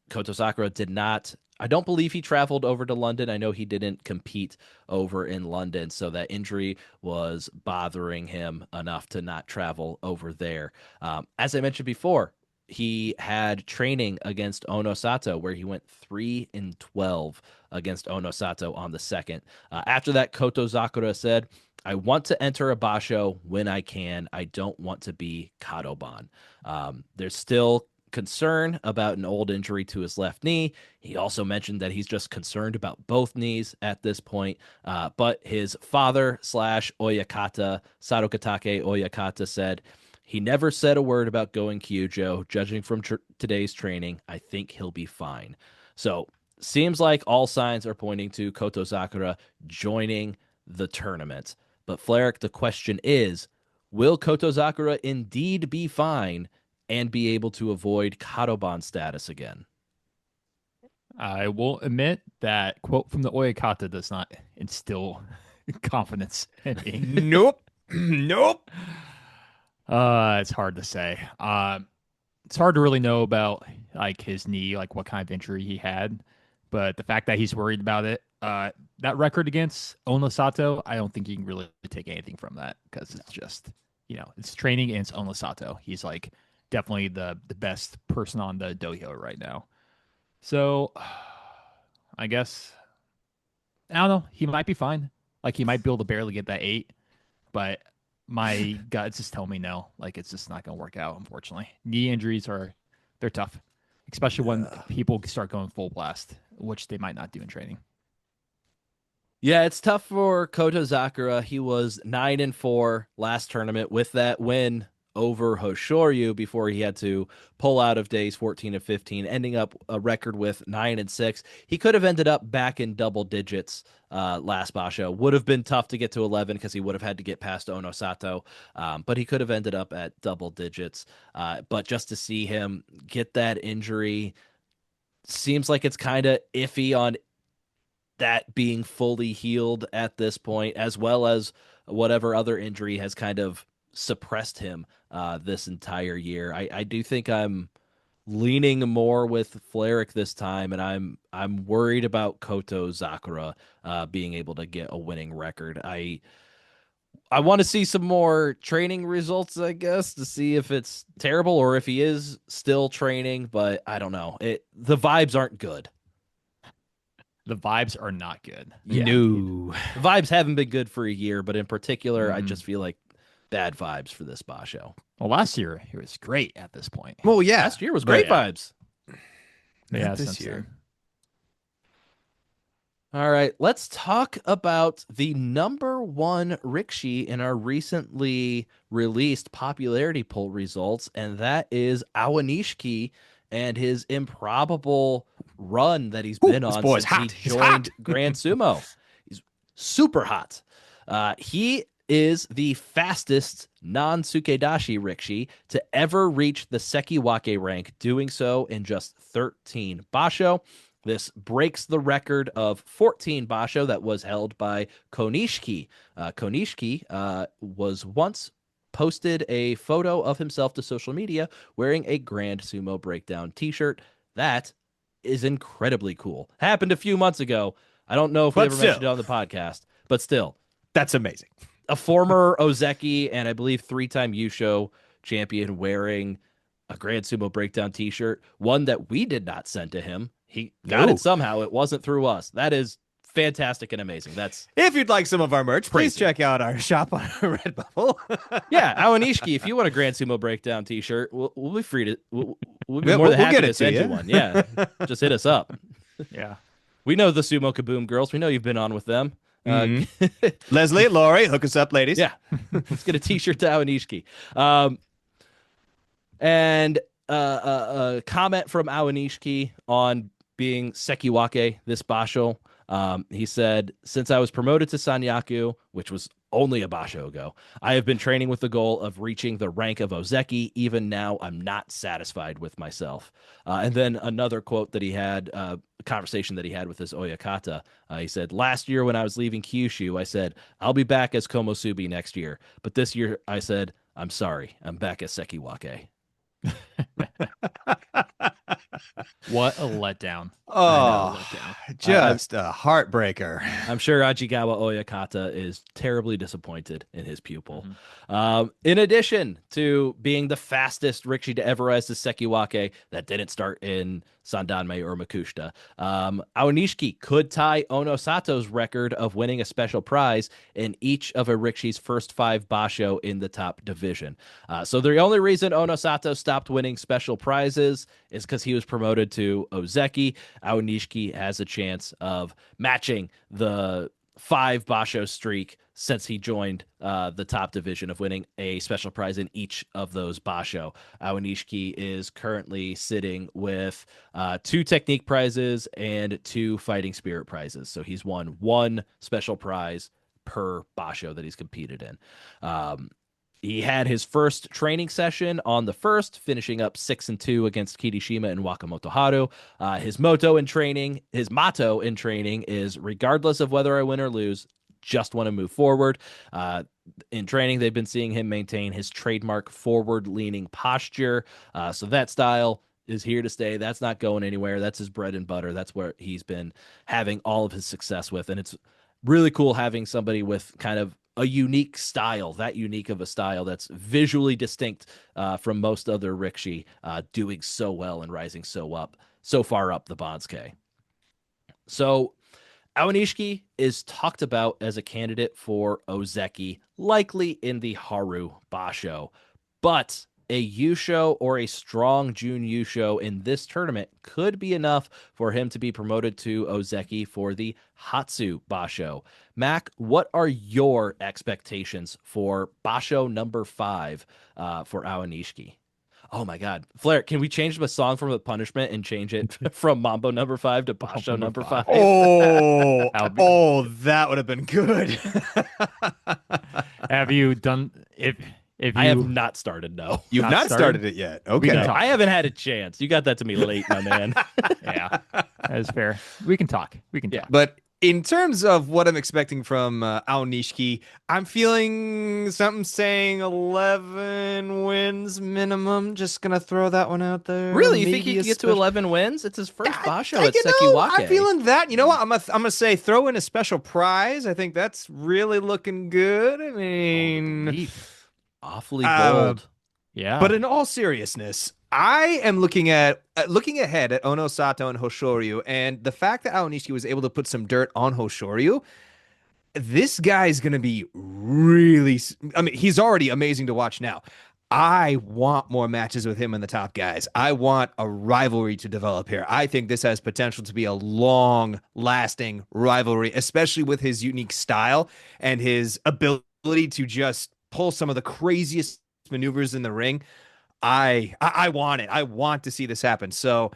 Koto Sakura did not... I don't believe he traveled over to London. I know he didn't compete over in London, so that injury was bothering him enough to not travel over there. As I mentioned before, he had training against Onosato where he went 3-12 against Onosato on the second. After that, Koto Zakura said, "I want to enter a Basho when I can. I don't want to be Kadoban." There's still concern about an old injury to his left knee. He also mentioned that he's just concerned about both knees at this point. But his father / Oyakata, Sarokatake Oyakata, said he never said a word about going Kyujo. Judging from today's training, I think he'll be fine. So seems like all signs are pointing to Koto Zakura joining the tournament. But Fleric, the question is, will Koto Zakura indeed be fine and be able to avoid Kadoban status again? I will admit that quote from the Oyakata does not instill confidence in me. Nope. Nope. It's hard to say. It's hard to really know about like his knee, like what kind of injury he had. But the fact that he's worried about it, that record against Onosato, I don't think you can really take anything from that because it's just, it's training and it's Onosato. He's like definitely the best person on the dohyo right now. So I guess I don't know. He might be fine. Like he might be able to barely get that 8, but my guts just tell me no. Like it's just not going to work out. Unfortunately, knee injuries they're tough, especially when people start going full blast, which they might not do in training. Yeah, it's tough for Koto Sakura. He was 9-4 last tournament with that win over Hoshoryu before he had to pull out of days 14 and 15, ending up a record with 9-6. He could have ended up back in double digits last Basho. Would have been tough to get to 11 because he would have had to get past Onosato, but he could have ended up at double digits. But just to see him get that injury seems like it's kind of iffy on that being fully healed at this point, as well as whatever other injury has kind of suppressed him this entire year. I do think I'm leaning more with Fleric this time, and I'm worried about Koto Sakura being able to get a winning record. I want to see some more training results, I guess, to see if it's terrible or if he is still training, but I don't know. The vibes aren't good. The vibes are not good. Yeah. No. The vibes haven't been good for a year, but in particular, I just feel like bad vibes for this Basho. Well, last year he was great at this point. Well, yeah. Last year was great vibes. Yeah, this since year. All right, let's talk about the number one Rikishi in our recently released popularity poll results, and that is Aonishiki and his improbable run that he's been this on boy's since hot. he He's joined hot. Grand Sumo. He's super hot. He is the fastest non-Sukedashi Rikishi to ever reach the Sekiwake rank, doing so in just 13 Basho. This breaks the record of 14 Basho that was held by Konishiki. Konishiki was once posted a photo of himself to social media wearing a Grand Sumo Breakdown t-shirt. That is incredibly cool. Happened a few months ago. I don't know if we ever mentioned it on the podcast, but still. That's amazing. A former Ozeki and I believe 3-time Yusho champion wearing a Grand Sumo Breakdown t-shirt, one that we did not send to him. He got it somehow. It wasn't through us. That is fantastic and amazing. That's If you'd like some of our merch, please crazy. check out our shop on Redbubble. yeah, Aonishiki, if you want a Grand Sumo Breakdown t-shirt, we'll be free to we'll be Yeah, more than we'll happy get to it to send you you. one. Yeah. Just hit us up. Yeah. We know the Sumo Kaboom girls. We know you've been on with them. Leslie, Lori, hook us up, ladies. Yeah. Let's get a t-shirt to Aonishiki. And a comment from Aonishiki on being Sekiwake this Basho. He said, since I was promoted to Sanyaku, which was only a Basho ago, I have been training with the goal of reaching the rank of Ozeki. Even now, I'm not satisfied with myself. And then another quote that he had, a conversation that he had with his Oyakata. He said, last year when I was leaving Kyushu, I said, I'll be back as Komosubi next year. But this year, I said, I'm sorry, I'm back as Sekiwake. What a letdown. Oh, just a heartbreaker. I'm sure Ajigawa Oyakata is terribly disappointed in his pupil. In addition to being the fastest Rikishi to ever rise to Sekiwake, that didn't start in Sandanme or Makushita, Aonishiki could tie Onosato's record of winning a special prize in each of a Rikishi's first 5 Basho in the top division. So the only reason Onosato stopped winning special prizes is because he was promoted to Ozeki. Aonishiki has a chance of matching the 5 Basho streak since he joined the top division, of winning a special prize in each of those Basho. Aonishiki is currently sitting with 2 technique prizes and 2 fighting spirit prizes. So he's won 1 special prize per Basho that he's competed in. He had his first training session on the 1st, finishing up 6-2 against Kirishima and Wakamoto Haru. His motto in training is regardless of whether I win or lose, just want to move forward. In training, they've been seeing him maintain his trademark forward-leaning posture. So that style is here to stay. That's not going anywhere. That's his bread and butter. That's where he's been having all of his success with. And it's really cool having somebody with kind of a unique style, that unique of a style that's visually distinct from most other Rikishi, doing so well and rising so far up the Bansuke. So Aonishiki is talked about as a candidate for Ozeki, likely in the Haru Basho, but a Yusho or a strong Jun Yusho in this tournament could be enough for him to be promoted to Ozeki for the Hatsu Basho. Mac, what are your expectations for Basho number 5 for Aonishiki? Oh my God, Flair! Can we change the song from the punishment and change it from Mambo number 5 to Basho number 5? That would have been good. Have you done if you I have not started. No, You've not started it yet. Okay, I haven't had a chance. You got that to me late, my man. Yeah, that's fair. We can talk. Yeah. But in terms of what I'm expecting from Aonishiki, I'm feeling something saying 11 wins minimum. Just gonna throw that one out there. Really, you think Maybe he a can get to special- 11 wins? It's his first Basho at you know, Sekiwake. I'm feeling that. You know what? I'm gonna say throw in a special prize. I think that's really looking good. I mean, Awfully bold. Yeah. but in all seriousness, I am looking ahead at Ono Sato and Hoshoryu, and the fact that Aonishiki was able to put some dirt on Hoshoryu, this guy's going to be really, I mean, he's already amazing to watch now. I want more matches with him and the top guys. I want a rivalry to develop here. I think this has potential to be a long-lasting rivalry, especially with his unique style and his ability to just pull some of the craziest maneuvers in the ring. I want it. I want to see this happen. So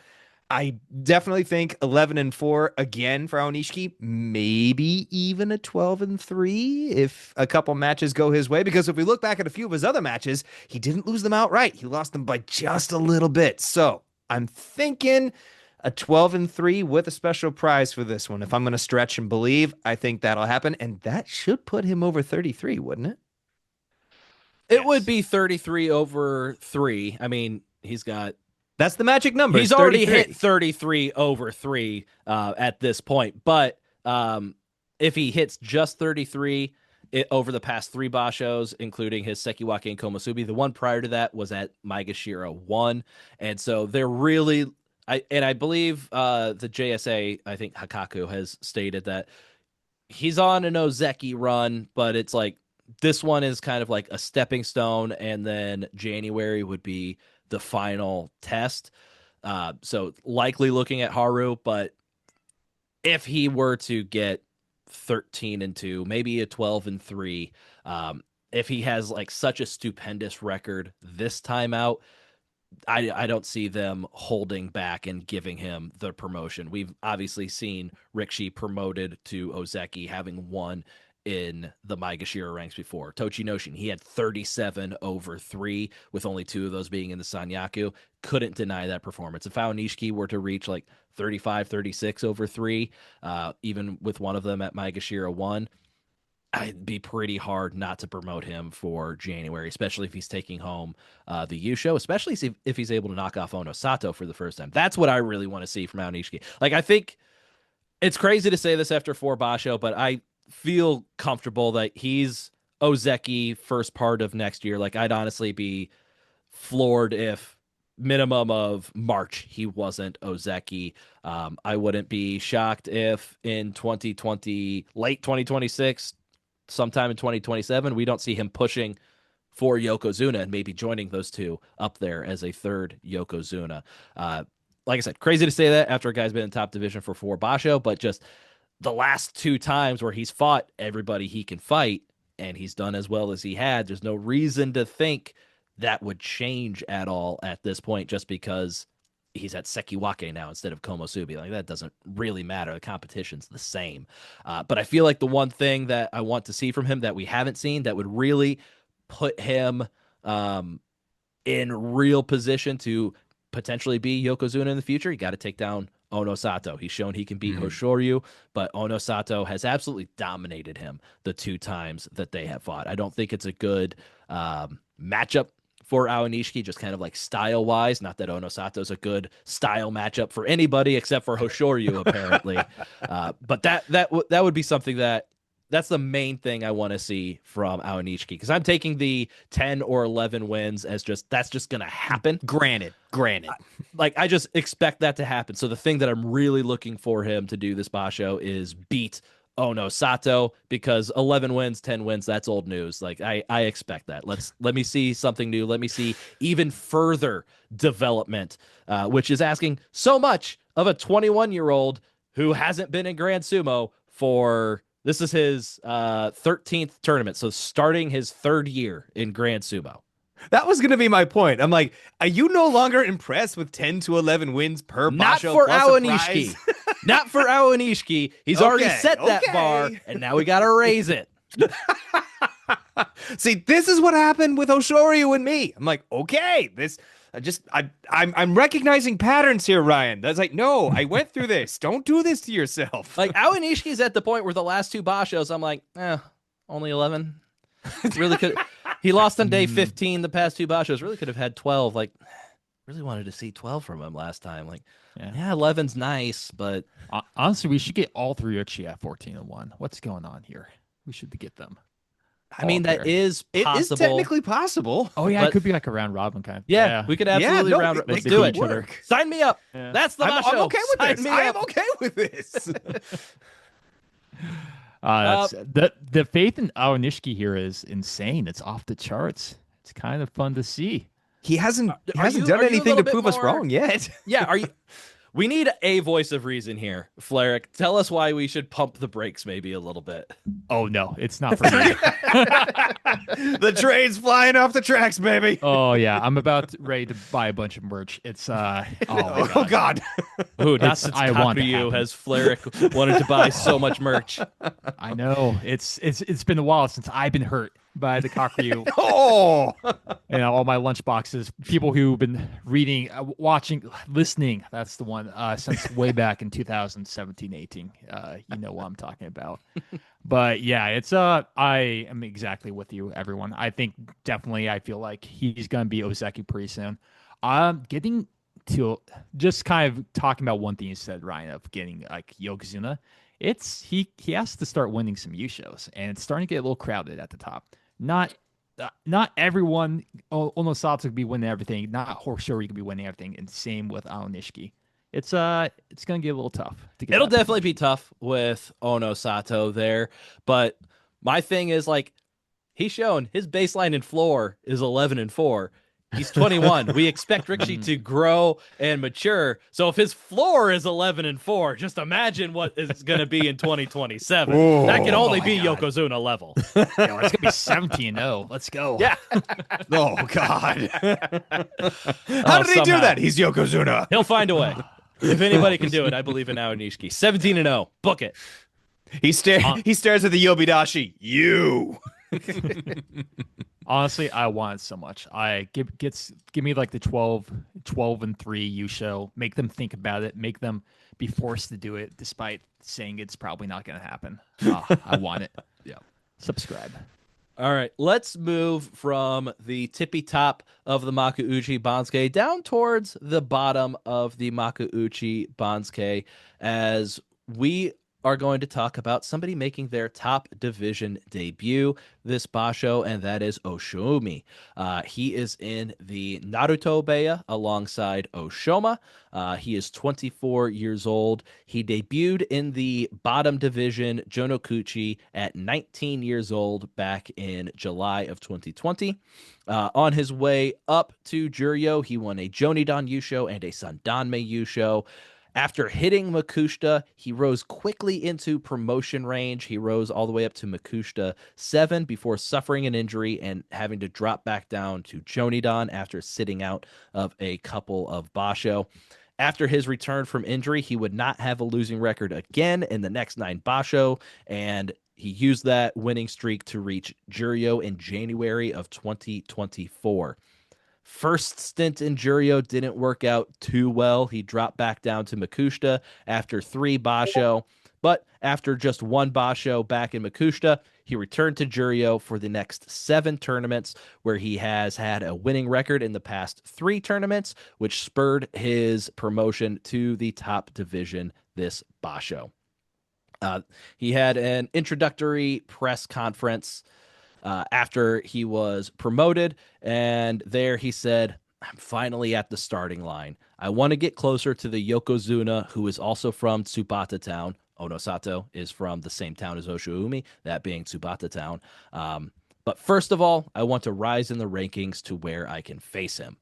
I definitely think 11-4 again for Aonishiki, maybe even a 12-3 if a couple matches go his way. Because if we look back at a few of his other matches, he didn't lose them outright. He lost them by just a little bit. So I'm thinking a 12-3 with a special prize for this one. If I'm going to stretch and believe, I think that'll happen. And that should put him over 33, wouldn't it? It would be 33 over 3. I mean, That's the magic number. He's already hit 33 over 3 at this point. But if he hits just 33 over the past 3 Bashos, including his Sekiwake and Komusubi, the one prior to that was at Maegashira 1. And so they're really, I believe the JSA, I think Hakaku has stated that he's on an Ozeki run, but it's like, this one is kind of like a stepping stone, and then January would be the final test. So likely looking at Haru, but if he were to get 13-2, maybe a 12-3, if he has like such a stupendous record this time out, I don't see them holding back and giving him the promotion. We've obviously seen Rikishi promoted to Ozeki, having won in the Maegashira ranks before. Tochinoshin, he had 37 over 3, with only 2 of those being in the Sanyaku. Couldn't deny that performance. If Aonishiki were to reach like 35, 36 over 3, even with one of them at Maegashira 1, I'd be pretty hard not to promote him for January, especially if he's taking home the Yusho, especially if he's able to knock off Ono Sato for the first time. That's what I really want to see from Aonishiki. Like, I think it's crazy to say this after 4 Basho, but I feel comfortable that he's Ozeki first part of next year. Like, I'd honestly be floored if minimum of March he wasn't Ozeki. I wouldn't be shocked if in 2020, late 2026, sometime in 2027, we don't see him pushing for Yokozuna and maybe joining those two up there as a third Yokozuna. Like I said, crazy to say that after a guy's been in top division for 4 Basho, but just the last 2 times where he's fought everybody he can fight and he's done as well as he had, there's no reason to think that would change at all at this point, just because he's at Sekiwake now instead of Komusubi. Like, that doesn't really matter. The competition's the same. But I feel like the one thing that I want to see from him that we haven't seen that would really put him in real position to potentially be Yokozuna in the future, you got to take down Onosato. He's shown he can beat Hoshoryu, but Onosato has absolutely dominated him the 2 times that they have fought. I don't think it's a good matchup for Aonishiki, just kind of like style wise. Not that Onosato's a good style matchup for anybody except for Hoshoryu, apparently. But that would be something that's the main thing I want to see from Aonishiki, because I'm taking the 10 or 11 wins as that's just going to happen. Granted. I just expect that to happen. So the thing that I'm really looking for him to do this Basho is beat Onosato, because 11 wins, 10 wins, that's old news. Like I expect that. Let me see something new. Let me see even further development, which is asking so much of a 21-year-old who hasn't been in Grand Sumo for, this is his 13th tournament. So starting his 3rd year in Grand Sumo. That was going to be my point. I'm like, are you no longer impressed with 10 to 11 wins per Not Basho for plus Aonishiki. Not for Aonishiki. He's already set that bar, and now we got to raise it. See, this is what happened with Hoshoryu and me. I'm like, okay, I'm recognizing patterns here, Ryan. That's like, no, I went through this. Don't do this to yourself. Like, Aonishiki's at the point where the last 2 Bashos, I'm like, only 11. Really could. He lost on day 15 the past 2 Bashos. Really could have had 12. Like, really wanted to see 12 from him last time. Like, yeah, 11's nice, but honestly, we should get all 3 Uchi at 14-1. What's going on here? We should get them. I mean, that is possible. It is technically possible. Oh yeah, it could be like a round robin kind of. Yeah, we could absolutely let's do it. Sign me up. Yeah. That's the I'm okay with Sign this. me I up. am okay with this. The faith in Aonishiki here is insane. It's off the charts. It's kind of fun to see. He hasn't done anything to prove us wrong yet. Yeah, we need a voice of reason here. Fleric, tell us why we should pump the brakes maybe a little bit. Oh no, it's not for me. The train's flying off the tracks, baby. Oh yeah, I'm ready to buy a bunch of merch. It's oh god. Ooh, not since I want Kakuyu has Fleric wanted to buy so much merch. I know. It's been a while since I've been hurt by the Kakuyu. Oh, all my lunch boxes. People who've been reading, watching, listening. That's the one since way back in 2017, 18. You know what I'm talking about. But yeah, it's I am exactly with you, everyone. I think definitely, I feel like he's gonna be Ozeki pretty soon. Getting to just kind of talking about one thing you said, Ryan, of getting like Yokozuna. It's he has to start winning some U-shows, and it's starting to get a little crowded at the top. Not everyone. Onosato could be winning everything. Not Hoshoryu could be winning everything, and same with Aonishiki. It's gonna get a little tough to get. It'll definitely be tough with Onosato there, but my thing is, like, he's shown his baseline and floor is 11-4. He's 21. We expect Rikishi to grow and mature. So if his floor is 11-4, just imagine what it's going to be in 2027. Whoa. That can only be Yokozuna level. Yo, it's gonna be 17-0. Let's go. Yeah. oh god. How did he do somehow. that? He's Yokozuna. He'll find a way. If anybody can do it, I believe in Aonishiki. 17-0. Book it. He stares at the Yobidashi. You. Honestly, I want it so much. Give me like the 12-3 U show. Make them think about it. Make them be forced to do it, despite saying it's probably not going to happen. I want it. Yeah. Subscribe. All right, let's move from the tippy top of the Makuuchi Bansuke down towards the bottom of the Makuuchi Bansuke, as we are going to talk about somebody making their top division debut this Basho, and that is Oshumi. He is in the Naruto Beya alongside Oshoma. He is 24 years old. He debuted in the bottom division Jonokuchi at 19 years old back in July of 2020. On his way up to Juryo, he won a Jonidan Yusho and a Sandanme Yusho. After hitting Makushita, he rose quickly into promotion range. He rose all the way up to Makushita 7 before suffering an injury and having to drop back down to Jonidan after sitting out of a couple of Basho. After his return from injury, he would not have a losing record again in the next 9 Basho, and he used that winning streak to reach Juryo in January of 2024. First stint in Juryo didn't work out too well. He dropped back down to Makushita after 3 Basho. But after just 1 Basho back in Makushita, he returned to Juryo for the next 7 tournaments, where he has had a winning record in the past 3 tournaments, which spurred his promotion to the top division this Basho. He had an introductory press conference after he was promoted, and there he said, "I'm finally at the starting line. I want to get closer to the Yokozuna, who is also from Tsubata Town." Onosato is from the same town as Oshoumi, that being Tsubata Town. But first of all, I want to rise in the rankings to where I can face him.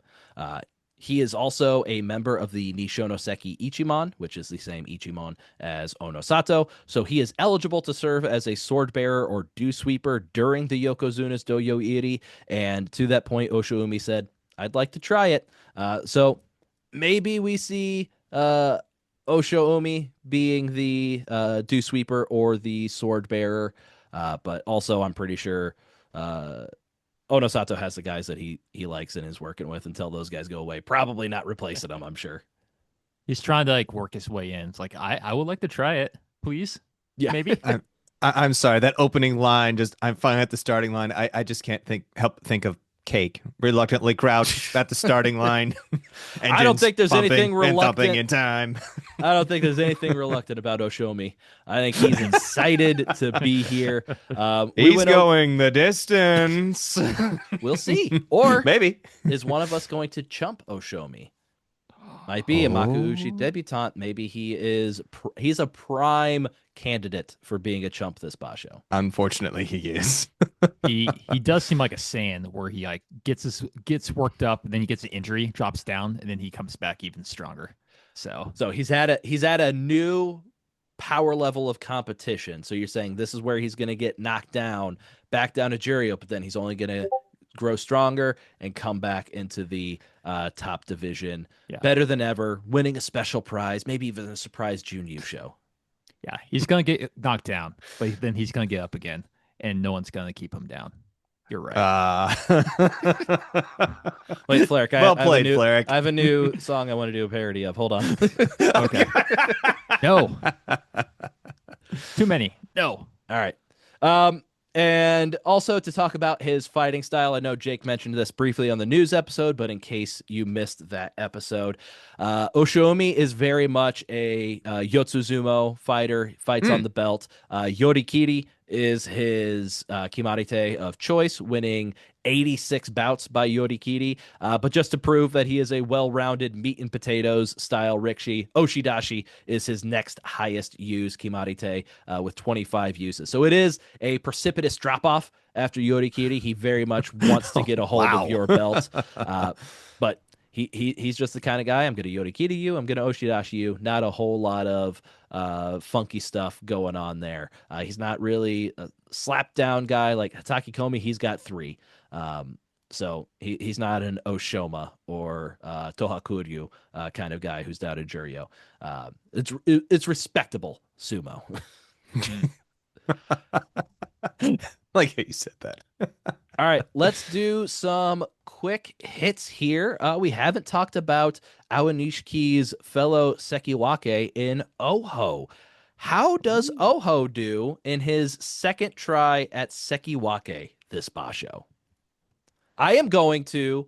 He is also a member of the Nishonoseki Ichimon, which is the same Ichimon as Onosato. So he is eligible to serve as a sword bearer or dew sweeper during the Yokozuna's Doyo Iri. And to that point, Oshoumi said, "I'd like to try it." So maybe we see Oshoumi being the dew sweeper or the sword bearer. But also, I'm pretty sure Onosato has the guys that he likes and is working with until those guys go away. Probably not replacing them, I'm sure. He's trying to like work his way in. It's like I would like to try it, please. Yeah. Maybe. I'm sorry. That opening line, just I'm finally at the starting line. I just can't help think of Cake reluctantly crouched at the starting line. I don't think there's anything and reluctant thumping in time. I don't think there's anything reluctant about Oshoumi. I think he's excited to be here. He's going the distance. We'll see. Or maybe is one of us going to chump Oshoumi? Might be a Makuuchi debutante. Maybe he's a prime candidate for being a chump this Basho. Unfortunately, he is. he does seem like a Saiyan where he like gets worked up, and then he gets an injury, drops down, and then he comes back even stronger. So he's at a new power level of competition. So you're saying this is where he's going to get knocked down, back down to Juryo, but then he's only going to grow stronger and come back into the top division better than ever, winning a special prize, maybe even a surprise Junyu show. Yeah, he's going to get knocked down, but then he's going to get up again, and no one's going to keep him down. You're right. Wait, Flarek. Well played, Flarek. I have a new song I want to do a parody of. Hold on. Okay. No. Too many. No. All right. And also to talk about his fighting style, I know Jake mentioned this briefly on the news episode, but in case you missed that episode, Oshoumi is very much a Yotsuzumo fighter, fights on the belt. Yorikiri is his Kimarite of choice, winning 86 bouts by Yorikiri. But just to prove that he is a well-rounded meat and potatoes style Rikishi, Oshidashi is his next highest used Kimarite with 25 uses. So it is a precipitous drop-off after Yorikiri. He very much wants to get a hold of your belt. But he's just the kind of guy, I'm going to Yorikiri you, I'm going to Oshidashi you. Not a whole lot of funky stuff going on there. He's not really a slap down guy like Hataki Komi. He's got 3. So he's not an Oshoma or Tohakuryu kind of guy who's down in Juryo. It's respectable sumo. Like how you said that. All right, let's do some quick hits here. We haven't talked about Aonishiki's fellow Sekiwake in Oho. How does Oho do in his second try at Sekiwake this Basho? I am going to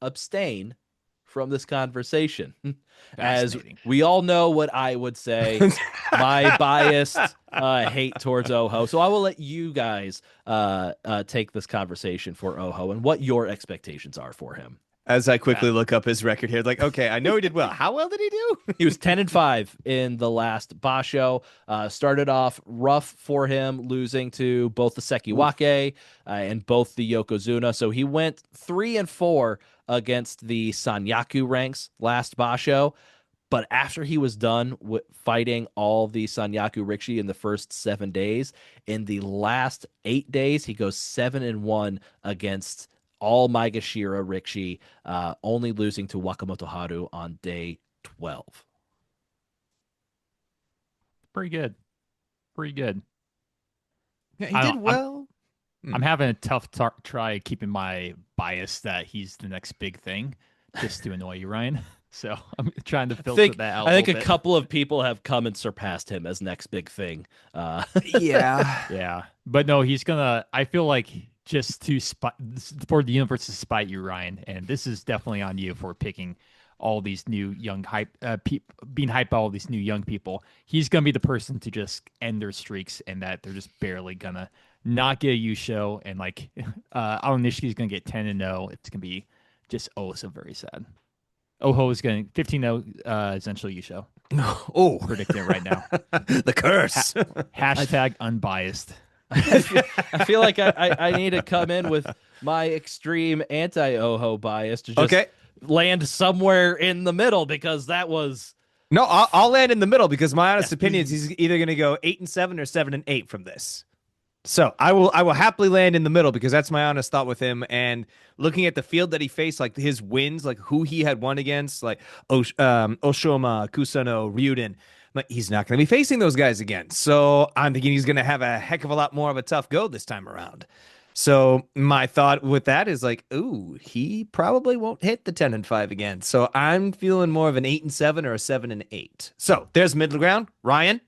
abstain from this conversation, as we all know what I would say, my biased hate towards Oho. So I will let you guys take this conversation for Oho and what your expectations are for him. As I quickly look up his record here, like, okay, I know he did well. How well did he do? He was 10-5 in the last Basho. Started off rough for him, losing to both the Sekiwake and both the Yokozuna. So he went 3-4 against the Sanyaku ranks last Basho. But after he was done with fighting all the Sanyaku Rikishi in the first 7 days, in the last 8 days, he goes 7-1 against all Maegashira Rikishi, only losing to Wakamoto Haru on day 12. Pretty good. Pretty good. Yeah, he did well. I'm having a tough try keeping my biased that he's the next big thing, just to annoy you, Ryan. So I'm trying to I filter think that out. I think a little bit. couple of people have come and surpassed him as next big thing. Yeah. Yeah, but no, he's gonna. I feel like just to for the universe to spite you, Ryan, and this is definitely on you for picking all these new young being hyped by all these new young people. He's gonna be the person to just end their streaks, and that they're just barely gonna not get a U show, and like Aonishiki's gonna get 10-0. It's gonna be just so very sad. Oho is going 15-0 essentially U show. Oh, Predicting it right now. the curse. Hashtag unbiased. I feel like I need to come in with my extreme anti-Oho bias to just Okay. land somewhere in the middle, because that was No, I'll land in the middle because my honest opinion is he's either going to go 8-7 or 7-8 from this. So I will happily land in the middle because that's my honest thought with him. And looking at the field that he faced, like his wins, like who he had won against, like Oshoma, Kusano, Ryuden, but he's not going to be facing those guys again. So I'm thinking he's going to have a heck of a lot more of a tough go this time around. So my thought with that is like, ooh, he probably won't hit the 10-5 again. So I'm feeling more of an 8-7 or a 7-8. So there's middle ground. Ryan,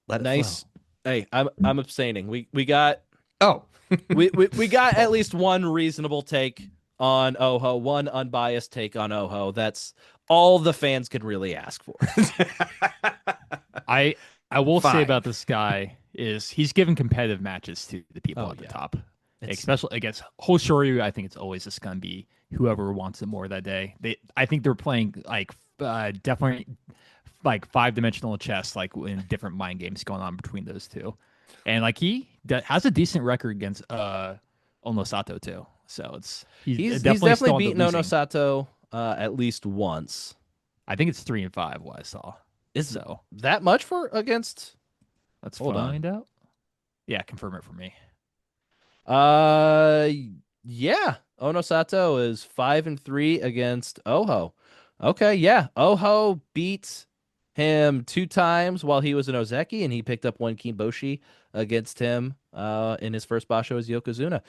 let it nice. flow. Hey, I'm abstaining. We got Oh, we got at least one reasonable take on Oho, one unbiased take on Oho. That's all the fans can really ask for. I will Fine. say about this guy is he's given competitive matches to the people Oh, at the yeah. top. Especially against Hoshoryu, I think it's always just gonna be whoever wants it more that day. I think they're playing like definitely like 5-dimensional chess, like in different mind games going on between those two, and like he has a decent record against Onosato too. So He's definitely still on the beaten losing. Onosato at least once. I think it's 3-5. What I saw. Is So that much for against? let's Hold on. find out. Yeah, confirm it for me. Yeah. Onosato is 5-3 against Oho. Okay, yeah. Oho beat him 2 times while he was in Ozeki, and he picked up 1 Kimboshi against him in his first Basho as Yokozuna.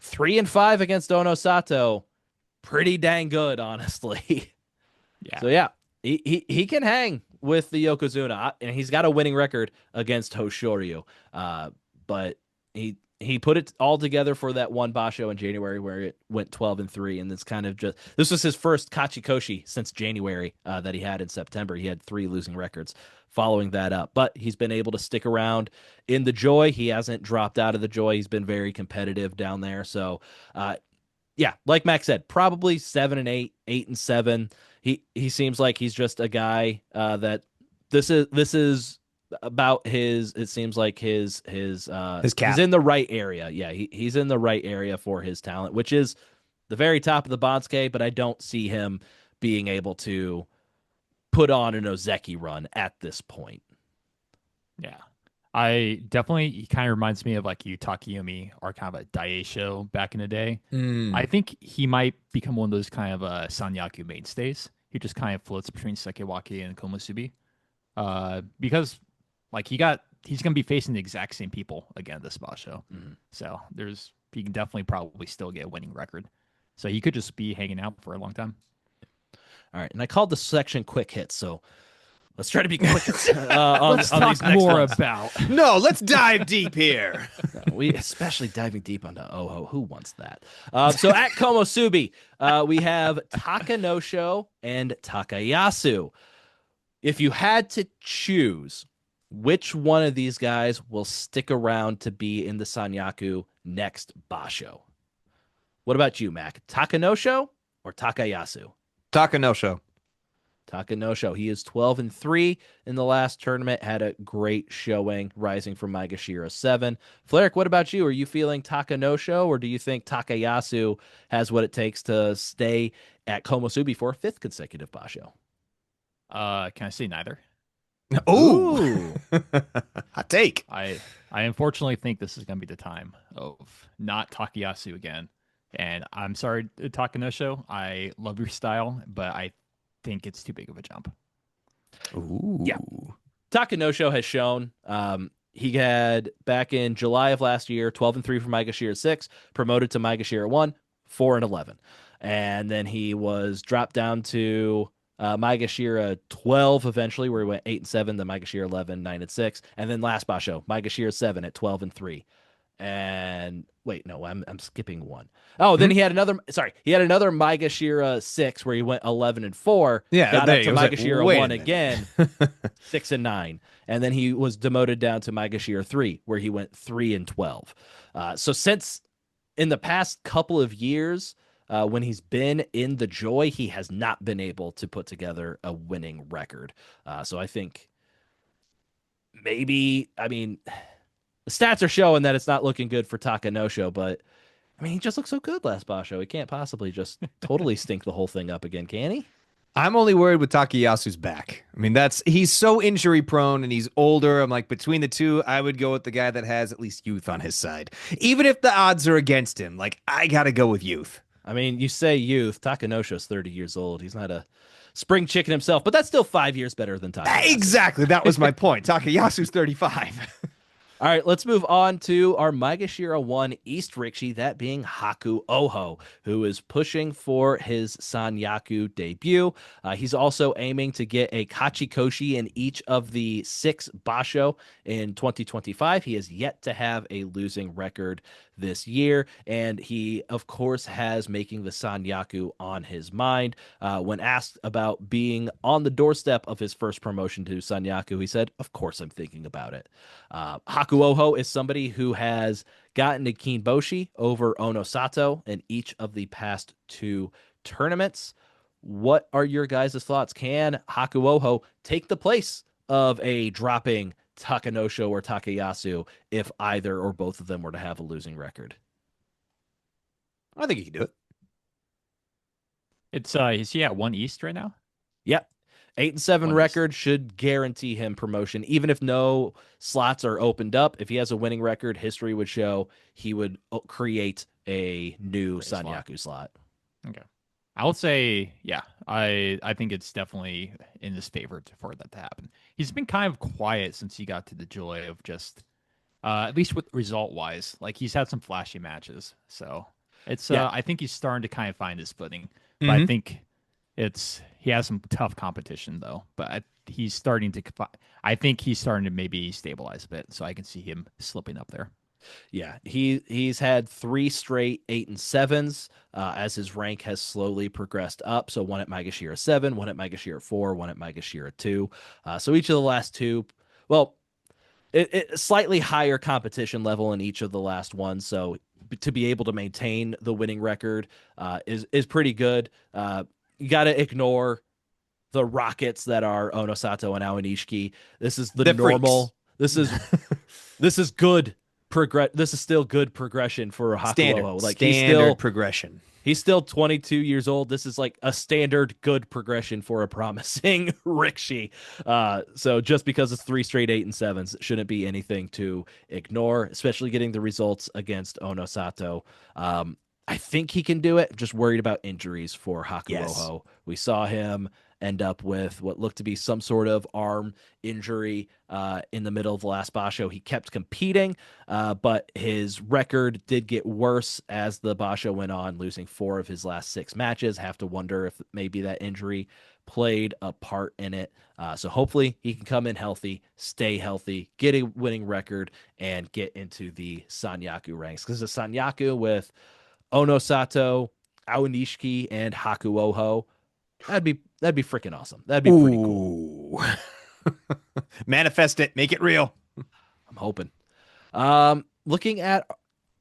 3-5 against Onosato. Pretty dang good, honestly. Yeah. So yeah, he can hang with the Yokozuna, and he's got a winning record against Hoshoryu. But he put it all together for that one Basho in January where it went 12-3, and it's kind of just this was his first Kachikoshi since January that he had in September. He had 3 losing records following that up, but he's been able to stick around in the Joy. He hasn't dropped out of the Joy. He's been very competitive down there. So, yeah, like Max said, probably 7-8, 8-7. He seems like he's just a guy that this is about his. It seems like his cap. He's in the right area. Yeah, he's in the right area for his talent, which is the very top of the Bansuke, but I don't see him being able to put on an Ozeki run at this point. Yeah. I definitely, he kind of reminds me of like Yu Takayumi or kind of a Daisho back in the day. I think he might become one of those kind of Sanyaku mainstays. He just kind of floats between Sekewaki and Komusubi. Because like he's going to be facing the exact same people again this Basho. So he can definitely probably still get a winning record. So he could just be hanging out for a long time. All right, and I called this section quick hits, so let's try to be quick on, Let's on talk these next more ones. about. No, let's dive deep here. We especially diving deep onto Oho. Who wants that? So at Komusubi, we have Takanosho and Takayasu. If you had to choose, which one of these guys will stick around to be in the Sanyaku next Basho? What about you, Mac? Takanosho or Takayasu? Takanosho. Takanosho. He is 12-3 in the last tournament. Had a great showing, rising from Maegashira 7. Fleric, what about you? Are you feeling Takanosho, or do you think Takayasu has what it takes to stay at Komusubi for a 5th consecutive Basho? Can I say neither? Ooh. Hot take. I unfortunately think this is going to be the time of not Takayasu again. And I'm sorry, Takanosho. I love your style, but I think it's too big of a jump. Ooh. Yeah. Takanosho has shown he had back in July of last year 12-3 for Maegashira 6, promoted to Maegashira 1, 4-11. And then he was dropped down to Maegashira 12 eventually, where he went 8-7, then Maegashira 11, 9-6. And then last Basho, Maegashira 7 at 12-3. And wait, no, I'm skipping one. Oh, then he had another. Sorry, he had another Maegashira 6 where he went 11-4. Yeah, got there up to you go. I was like, Maegashira wait a 1 minute. again, 6-9, and then he was demoted down to Maegashira 3 where he went 3-12. So since in the past couple of years, when he's been in the Joy, he has not been able to put together a winning record. So I think maybe, I mean, the stats are showing that it's not looking good for Takanosho, but I mean, he just looked so good last Basho. He can't possibly just totally stink the whole thing up again, can he? I'm only worried with Takayasu's back. I mean, he's so injury prone and he's older. I'm like, between the two, I would go with the guy that has at least youth on his side. Even if the odds are against him, like, I got to go with youth. I mean, you say youth. Takanosho's 30 years old. He's not a spring chicken himself, but that's still 5 years better than Takayasu. Exactly. That was my point. Takayasu's 35. All right, let's move on to our Maegashira 1 East Rikishi, that being Haku Oho, who is pushing for his Sanyaku debut. He's also aiming to get a Kachikoshi in each of the 6 Basho in 2025. He has yet to have a losing record this year, and he, of course, has making the Sanyaku on his mind. When asked about being on the doorstep of his first promotion to Sanyaku, he said, "Of course I'm thinking about it." Haku Oho is somebody who has gotten to Kinboshi over Onosato in each of the past 2 tournaments. What are your guys' thoughts? Can Haku Oho take the place of a dropping Takanosho or Takayasu if either or both of them were to have a losing record? I think he can do it. It's is he at 1 East right now? Yep. 8-7 One record should guarantee him promotion. Even if no slots are opened up, if he has a winning record, history would show he would create a new Great slot. Sanyaku slot. Okay. I would say, yeah, I think it's definitely in his favor for that to happen. He's been kind of quiet since he got to the Joy of just, at least with result wise, like he's had some flashy matches. So it's, Yeah. I think he's starting to kind of find his footing. But I think he has some tough competition though. But he's starting to, I think he's starting to maybe stabilize a bit. So I can see him slipping up there. Yeah, he's had 3 straight 8-7s as his rank has slowly progressed up. So one at Maegashira 7, one at Maegashira 4, one at Maegashira 2. So each of the last 2, well, it slightly higher competition level in each of the last ones. So to be able to maintain the winning record is pretty good. You got to ignore the rockets that are Onosato and Aonishiki. This is the normal. This is good. This is still good progression for Haku Oho. Like standard progression. He's still 22 years old. This is like a standard good progression for a promising Rikishi. So just because it's 3 straight 8-7s, shouldn't be anything to ignore, especially getting the results against Onosato. I think he can do it. Just worried about injuries for Haku Oho. We saw him end up with what looked to be some sort of arm injury in the middle of the last Basho. He kept competing, but his record did get worse as the Basho went on, losing 4 of his last 6 matches. Have to wonder if maybe that injury played a part in it. So hopefully he can come in healthy, stay healthy, get a winning record, and get into the Sanyaku ranks. Because the Sanyaku with Onosato, Aonishiki, and Haku Oho, that'd be freaking awesome. That'd be pretty cool. Manifest it, make it real. I'm hoping. Looking at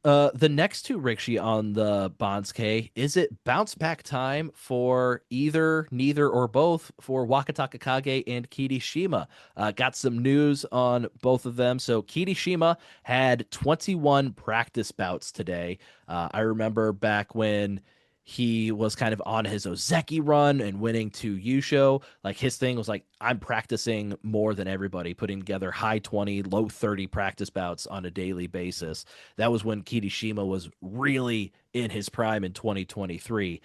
the next 2 Rikishi on the Bansuke, is it bounce back time for either, neither, or both for Wakataka Kage and Kirishima? Got some news on both of them. So Kirishima had 21 practice bouts today. I remember back when he was kind of on his Ozeki run and winning 2 Yusho. Like his thing was like, I'm practicing more than everybody, putting together high 20, low 30 practice bouts on a daily basis. That was when Kirishima was really in his prime in 2023.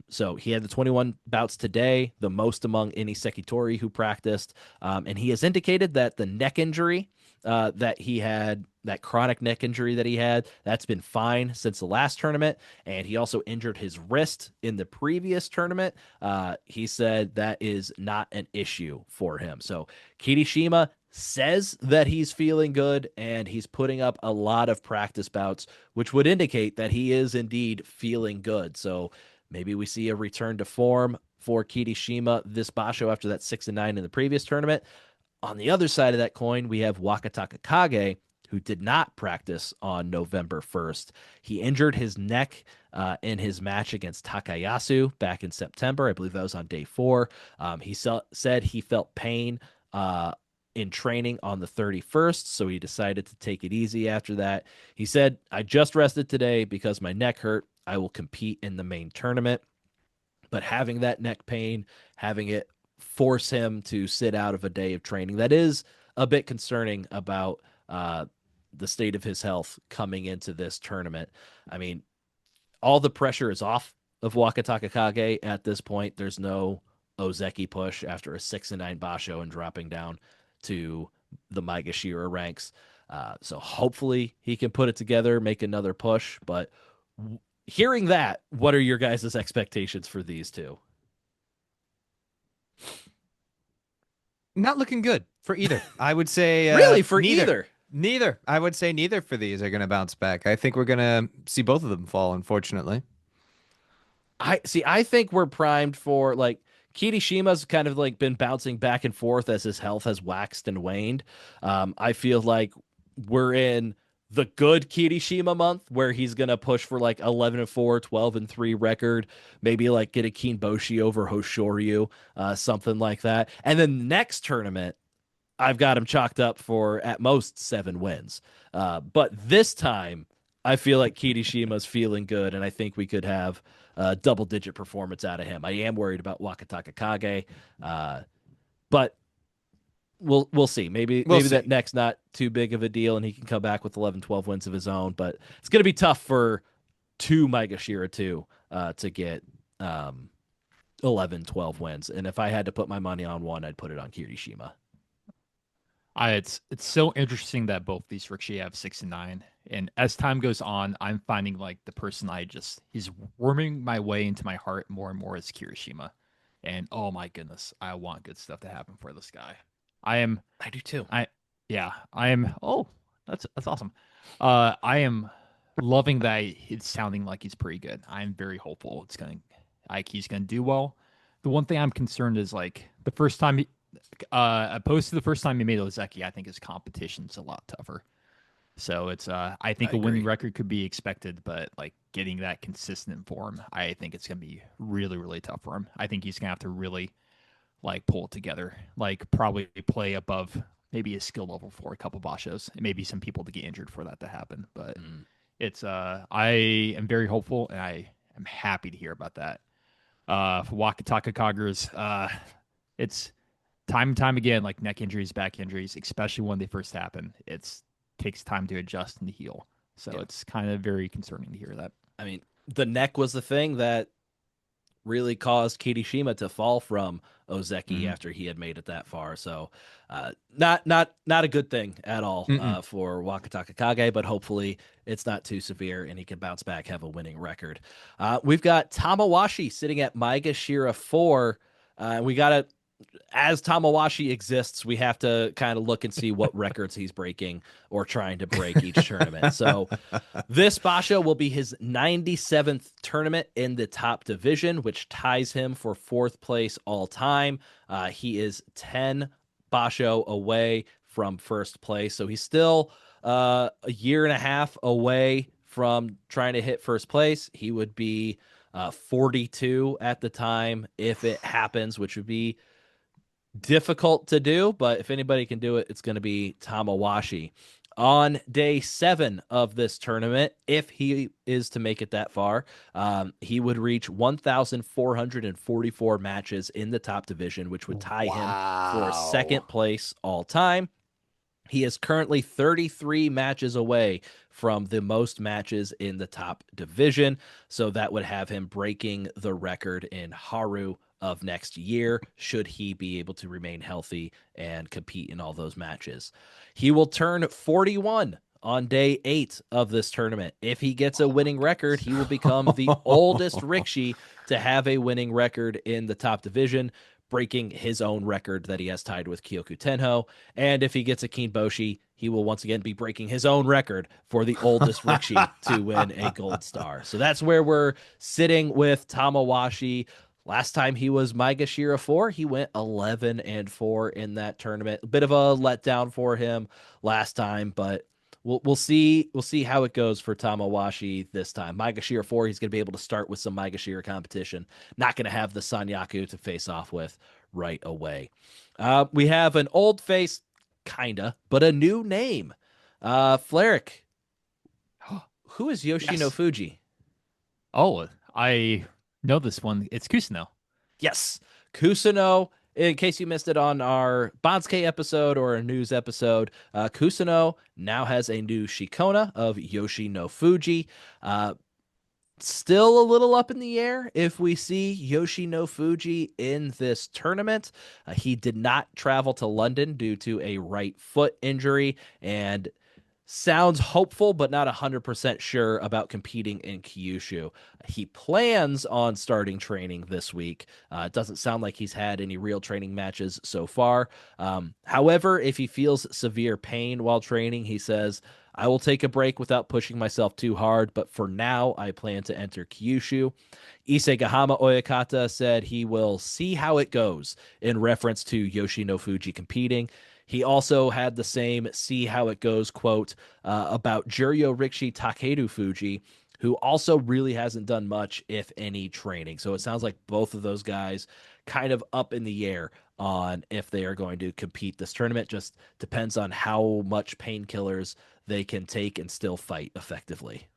So he had the 21 bouts today, the most among any Sekitori who practiced. And he has indicated that the neck injury that he had that chronic neck injury that he had. That's been fine since the last tournament. And he also injured his wrist in the previous tournament. He said that is not an issue for him. So Kirishima says that he's feeling good and he's putting up a lot of practice bouts, which would indicate that he is indeed feeling good. So maybe we see a return to form for Kirishima this Basho after that 6-9 in the previous tournament. On the other side of that coin, we have Wakataka Kage, who did not practice on November 1st. He injured his neck in his match against Takayasu back in September. I believe that was on day 4. He said he felt pain in training on the 31st, so he decided to take it easy after that. He said, I just rested today because my neck hurt. I will compete in the main tournament. But having that neck pain, having it force him to sit out of a day of training, that is a bit concerning about the state of his health coming into this tournament. I mean, all the pressure is off of Wakataka Kage at this point. There's no Ozeki push after a 6-9 Basho and dropping down to the Maegashira ranks. So hopefully he can put it together, make another push. But hearing that, what are your guys' expectations for these two? Not looking good for either. I would say really for neither. Neither. I would say neither for these are going to bounce back. I think we're going to see both of them fall, unfortunately. I think we're primed for, like, Kirishima's kind of like been bouncing back and forth as his health has waxed and waned. I feel like we're in the good Kirishima month where he's going to push for like 11-4, 12-3 record, maybe like get a Kinboshi over Hoshoryu, something like that. And then next tournament, I've got him chalked up for at most 7 wins. But this time, I feel like Kirishima's feeling good, and I think we could have a double-digit performance out of him. I am worried about Wakataka Kage, but we'll see. Maybe that neck's not too big of a deal, and he can come back with 11-12 wins of his own. But it's going to be tough for 2 Maegashira too to get 11-12 wins. And if I had to put my money on one, I'd put it on Kirishima. It's so interesting that both these Rikshi have 6-9, and as time goes on, I'm finding like the person he's worming my way into my heart more and more is Kirishima, and oh my goodness, I want good stuff to happen for this guy. I do too. I am. Oh, that's awesome. I am loving that it's sounding like he's pretty good. I'm very hopeful he's gonna do well. The one thing I'm concerned is like the first time opposed to the first time he made Ozeki, I think his competition's a lot tougher. So it's I think a winning record could be expected, but like getting that consistent form, I think it's gonna be really, really tough for him. I think he's gonna have to really like pull it together, like probably play above maybe his skill level for a couple Bashos, and maybe some people to get injured for that to happen. But it's I am very hopeful, and I am happy to hear about that. For Wakataka Kage's, it's time and time again, like neck injuries, back injuries, especially when they first happen. It takes time to adjust and to heal. So it's kind of very concerning to hear that. I mean, the neck was the thing that really caused Kirishima to fall from Ozeki after he had made it that far. So not a good thing at all for Wakataka Kage, but hopefully it's not too severe and he can bounce back, have a winning record. We've got Tamawashi sitting at Maegashira 4. We got to, as Tamawashi exists, we have to kind of look and see what records he's breaking or trying to break each tournament. So this Basho will be his 97th tournament in the top division, which ties him for 4th place all time. He is 10 Basho away from 1st place. So he's still a year and a half away from trying to hit 1st place. He would be 42 at the time if it happens, which would be difficult to do, but if anybody can do it, it's going to be Tamawashi. On day 7 of this tournament, if he is to make it that far, he would reach 1,444 matches in the top division, which would tie him for 2nd place all time. He is currently 33 matches away from the most matches in the top division, so that would have him breaking the record in Haru of next year, should he be able to remain healthy and compete in all those matches. He will turn 41 on day 8 of this tournament. If he gets a winning record, he will become the oldest Rikishi to have a winning record in the top division, breaking his own record that he has tied with Kyoku Tenho. And if he gets a Kinboshi, he will once again be breaking his own record for the oldest Rikishi to win a gold star. So that's where we're sitting with Tamawashi. Last time he was Maegashira 4, he went 11-4 in that tournament. A bit of a letdown for him last time, but we'll see how it goes for Tamawashi this time. Maegashira 4, he's going to be able to start with some Maegashira competition. Not going to have the Sanyaku to face off with right away. We have an old face, kinda, but a new name. Fleric, who is Yoshino Fuji? Oh, I know this one. It's Kusuno. Yes, Kusuno. In case you missed it on our Bansuke episode or a news episode, Kusuno now has a new Shikona of Yoshino Fuji. Still a little up in the air if we see Yoshino Fuji in this tournament. He did not travel to London due to a right foot injury and sounds hopeful, but not 100% sure about competing in Kyushu. He plans on starting training this week. It doesn't sound like he's had any real training matches so far. However, if he feels severe pain while training, he says, I will take a break without pushing myself too hard, but for now, I plan to enter Kyushu. Isegahama Oyakata said he will see how it goes in reference to Yoshino Fuji competing. He also had the same see how it goes quote about Juryo Rikishi Takeru Fuji, who also really hasn't done much, if any, training. So it sounds like both of those guys kind of up in the air on if they are going to compete this tournament. Just depends on how much painkillers they can take and still fight effectively.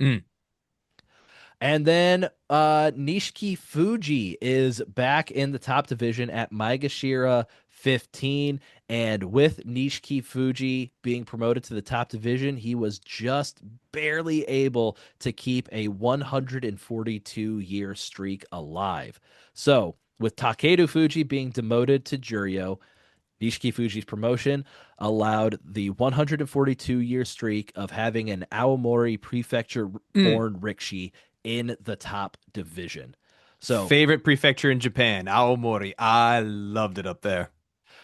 And then Nishiki Fuji is back in the top division at Maegashira 15. And with Nishiki Fuji being promoted to the top division, he was just barely able to keep a 142-year streak alive. So with Takeru Fuji being demoted to Juryo, Nishiki Fuji's promotion allowed the 142-year streak of having an Aomori prefecture-born Rikishi in the top division. So favorite prefecture in Japan, Aomori. I loved it up there.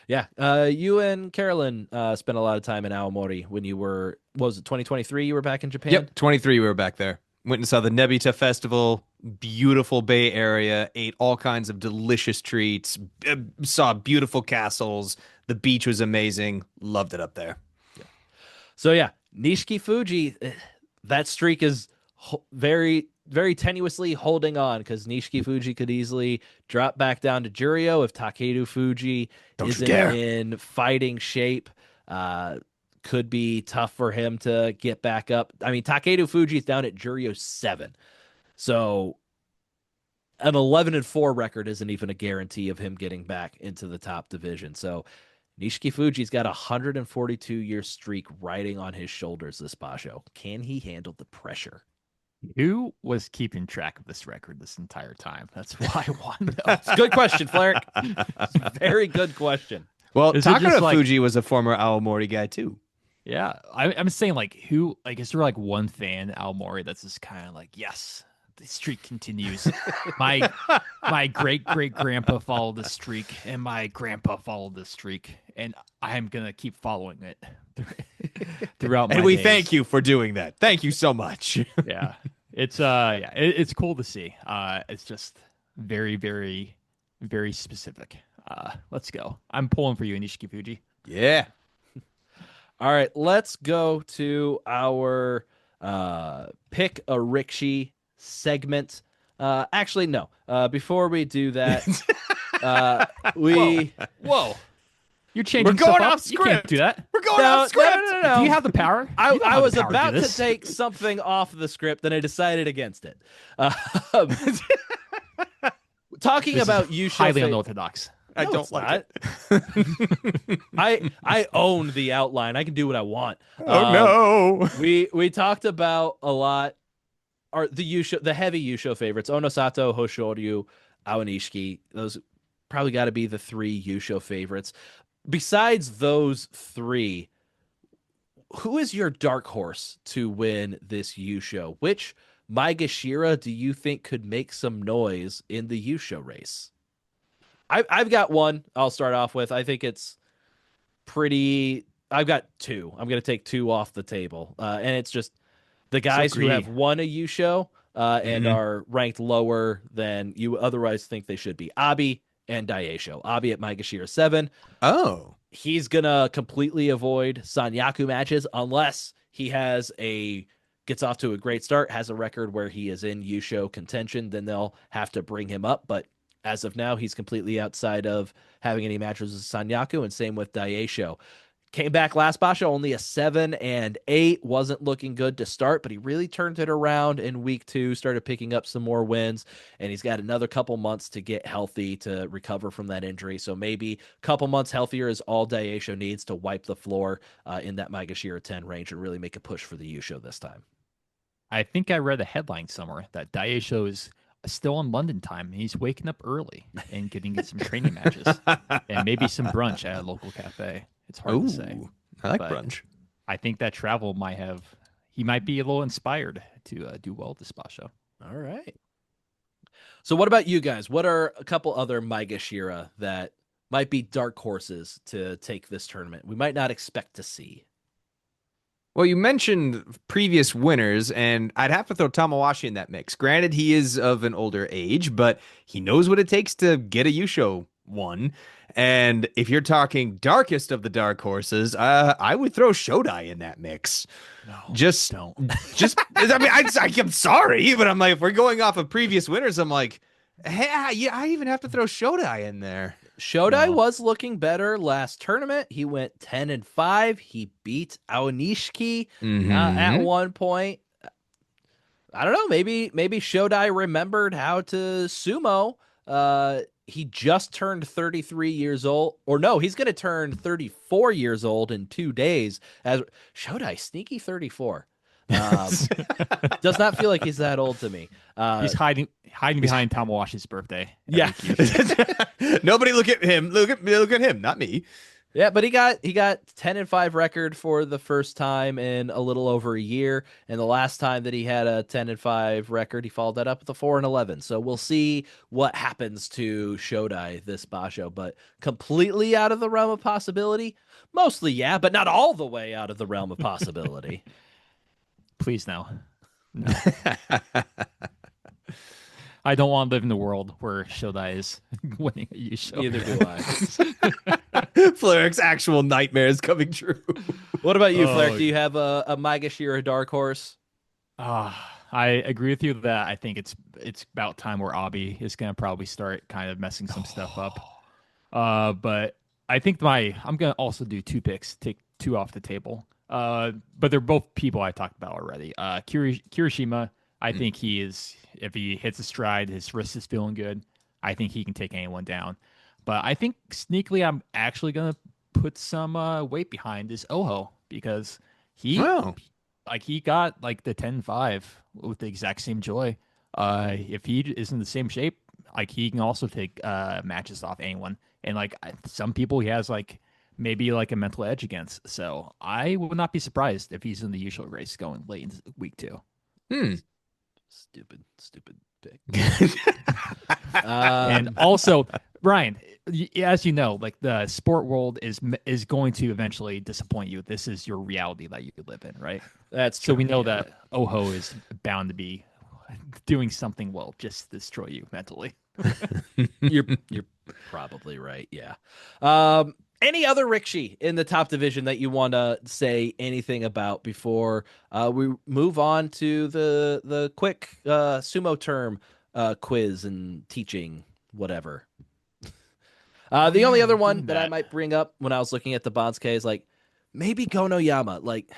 Yeah, you and Carolyn spent a lot of time in Aomori when you were, what was it, 2023 you were back in Japan? Yep, 23 we were back there. Went and saw the Nebita Festival, beautiful Bay Area, ate all kinds of delicious treats, saw beautiful castles. The beach was amazing. Loved it up there. Yeah. So yeah, Nishiki Fuji, that streak is very, very tenuously holding on because Nishiki Fuji could easily drop back down to Juryo if Takeru Fuji isn't in fighting shape. Could be tough for him to get back up. I mean, Takeru Fuji is down at Juryo 7. So an 11-4 record isn't even a guarantee of him getting back into the top division. So Nishiki Fuji's got a 142-year streak riding on his shoulders this Basho. Can he handle the pressure? Who was keeping track of this record this entire time? That's why I want to know. It's a good question, Fleric. Very good question. Well, Takeru Fuji like, was a former Aomori guy too. Yeah, I'm saying like who, like, is there like one fan Aomori that's just kind of like, yes, the streak continues. my great grandpa followed the streak, and my grandpa followed the streak, and I'm gonna keep following it throughout. And my we days. thank you for doing that. Thank you so much. Yeah, it's cool to see. It's just very, very, very specific. Let's go. I'm pulling for you, Nishiki Fuji. Yeah. All right, let's go to our pick a Rikishi segment. Actually, no. Before we do that, Whoa. You're changing We're going stuff up. off You can't script. do that. We're going off script. No. Do you have the power? I was about to take something off the script, and I decided against it. Talking This about is Yusho, highly unorthodox. I No, don't it's like not. it. I own the outline. I can do what I want. Oh no. We talked about a lot. The heavy Yusho favorites: Onosato, Hoshoryu, Aonishiki. Those probably got to be the 3 Yusho favorites. Besides those 3, who is your dark horse to win this Yusho? Which Maegashira do you think could make some noise in the Yusho race? I've got one I'll start off with. I think it's pretty. I've got two. I'm going to take two off the table. And it's just the guys who have won a Yusho and are ranked lower than you otherwise think they should be. Abi and Daisho. Abi at Maegashira 7. Oh. He's going to completely avoid Sanyaku matches unless he gets off to a great start, has a record where he is in Yusho contention, then they'll have to bring him up. But as of now, he's completely outside of having any matches with Sanyaku, and same with Daisho. Came back last Basho, only a 7 and 8. Wasn't looking good to start, but he really turned it around in week 2, started picking up some more wins, and he's got another couple months to get healthy to recover from that injury. So maybe a couple months healthier is all Daisho needs to wipe the floor in that Maegashira 10 range and really make a push for the Yusho this time. I think I read a headline somewhere that Daisho is still on London time. He's waking up early and getting some training matches and maybe some brunch at a local cafe. It's hard to say. I like brunch. I think that travel he might be a little inspired to do well this Basho. All right. So what about you guys? What are a couple other Maegashira that might be dark horses to take this tournament we might not expect to see? Well, you mentioned previous winners, and I'd have to throw Tamawashi in that mix. Granted, he is of an older age, but he knows what it takes to get a Yusho one. And if you're talking darkest of the dark horses, I would throw Shodai in that mix. No, just don't. I mean, I'm sorry, but I'm like, if we're going off of previous winners, I'm like, hey, yeah, I even have to throw Shodai in there. Shodai was looking better last tournament. He went 10 and 5. He beat Aonishiki at one point. I don't know. Maybe Shodai remembered how to sumo. He just turned 33 years old. Or no, he's going to turn 34 years old in 2 days. As Shodai, sneaky 34. Does not feel like he's that old to me. He's hiding behind Tamawashi's birthday. Yeah. Nobody look at him. Look at him, not me. Yeah, but he got 10 and 5 record for the first time in a little over a year, and the last time that he had a 10 and 5 record, he followed that up with a 4 and 11. So we'll see what happens to Shodai this Basho, but completely out of the realm of possibility, mostly yeah, but not all the way out of the realm of possibility. Please no. I don't want to live in the world where Shodai is winning a Yusho. Neither do I. Flarrick's actual nightmare is coming true. What about you, Flarrick? Do you have a Maegashira dark horse? I agree with you that I think it's about time where Abi is going to probably start kind of messing some stuff up. But I think I'm going to also do 2 picks, take 2 off the table. But they're both people I talked about already. Kirishima, I think he is, if he hits a stride, his wrist is feeling good. I think he can take anyone down. But I think sneakily, I'm actually going to put some weight behind this Oho because he got like the 10-5 with the exact same joy. If he is in the same shape, like he can also take matches off anyone. And like some people he has like maybe like a mental edge against. So I would not be surprised if he's in the usual race going late in week 2. Stupid pick. And also, Ryan, as you know, like the sport world is going to eventually disappoint you. This is your reality that you live in, right? That's true. So we know that Oho is bound to be doing something will just destroy you mentally. You're probably right. Yeah. Any other Rikishi in the top division that you want to say anything about before we move on to the quick sumo term quiz and teaching whatever? The only other one that I might bring up when I was looking at the Bansuke is like maybe Gonoyama. Like,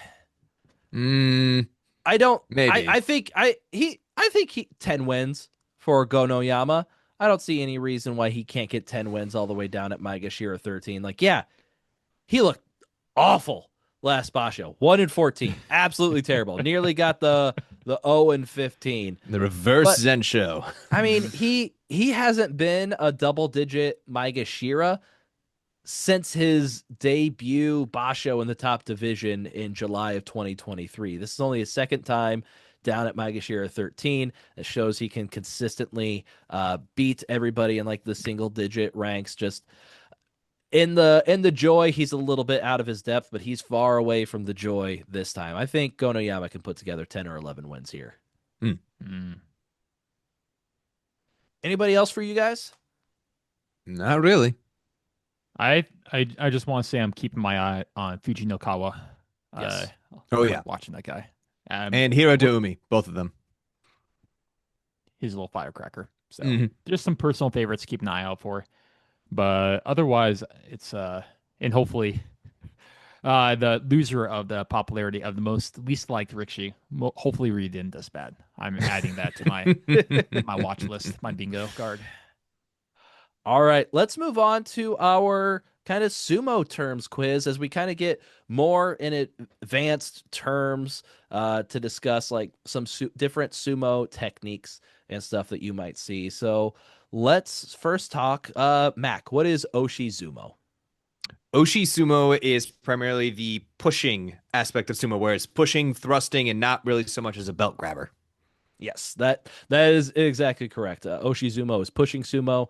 I don't. Maybe I think he 10 wins for Gonoyama. I don't see any reason why he can't get 10 wins all the way down at Maegashira 13. Like, yeah, he looked awful last Basho. 1 and 14. Absolutely terrible. Nearly got the 0 and 15. The reverse Zen show. I mean, he hasn't been a double-digit Maegashira since his debut Basho in the top division in July of 2023. This is only his second time down at Maegashira 13. It shows he can consistently beat everybody in like the single digit ranks. Just in the joy, he's a little bit out of his depth, but he's far away from the joy this time. I think Gonoyama can put together 10 or 11 wins here. Anybody else for you guys? Not really. I just want to say I'm keeping my eye on Fujinokawa. Yes. Oh, I'm yeah. watching that guy. And Hiro Doumi, both of them. He's a little firecracker. So Mhm. just some personal favorites to keep an eye out for. But otherwise, it's and hopefully the loser of the popularity of the most least liked Rikshi. Hopefully Reed didn't this bad. I'm adding that to my watch list, my bingo card. All right, let's move on to our kind of sumo terms quiz as we kind of get more in advanced terms to discuss like some different sumo techniques and stuff that you might see. So let's first talk, Mac, what is Oshizumo? Oshi Sumo is primarily the pushing aspect of sumo, where it's pushing, thrusting, and not really so much as a belt grabber. Yes, that is exactly correct. Oshizumo is pushing sumo,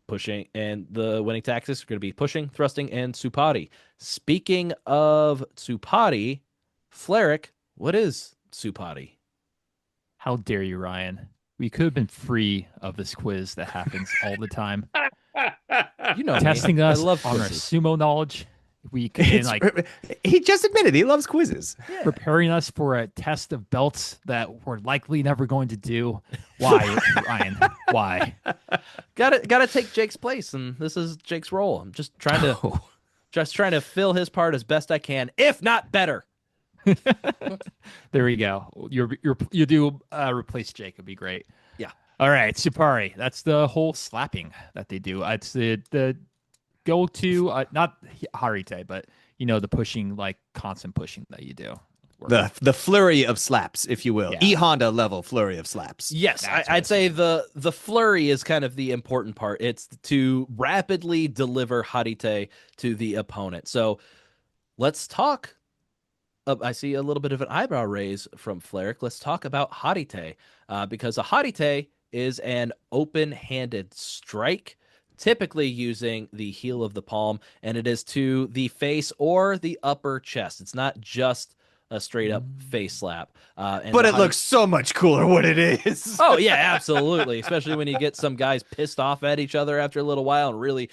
pushing, and the winning tactics are going to be pushing, thrusting, and tsupari. Speaking of tsupari, Fleric, what is tsupari? How dare you, Ryan? We could have been free of this quiz that happens all the time. You know, Testing me. us I love on our quizzes. sumo knowledge. We can like He just admitted he loves quizzes. Yeah. preparing us for a test of belts that we're likely never going to do. Why, Ryan? Why? Gotta take Jake's place, and this is Jake's role. I'm just trying to fill his part as best I can, if not better. There we go. You do replace Jake. It'd be great. Yeah. All right, Supari. That's the whole slapping that they do. It's the go to not Harite, but the pushing, like constant pushing that you do. The flurry of slaps, if you will. Yeah. E Honda level flurry of slaps. Yes, That's what I'd say the flurry is kind of the important part. It's to rapidly deliver harite to the opponent. So let's talk. I see a little bit of an eyebrow raise from Fleric. Let's talk about harite, because a harite is an open-handed strike, typically using the heel of the palm, and it is to the face or the upper chest. It's not just a straight up face slap. But it looks so much cooler what it is. Oh yeah, absolutely. Especially when you get some guys pissed off at each other after a little while and really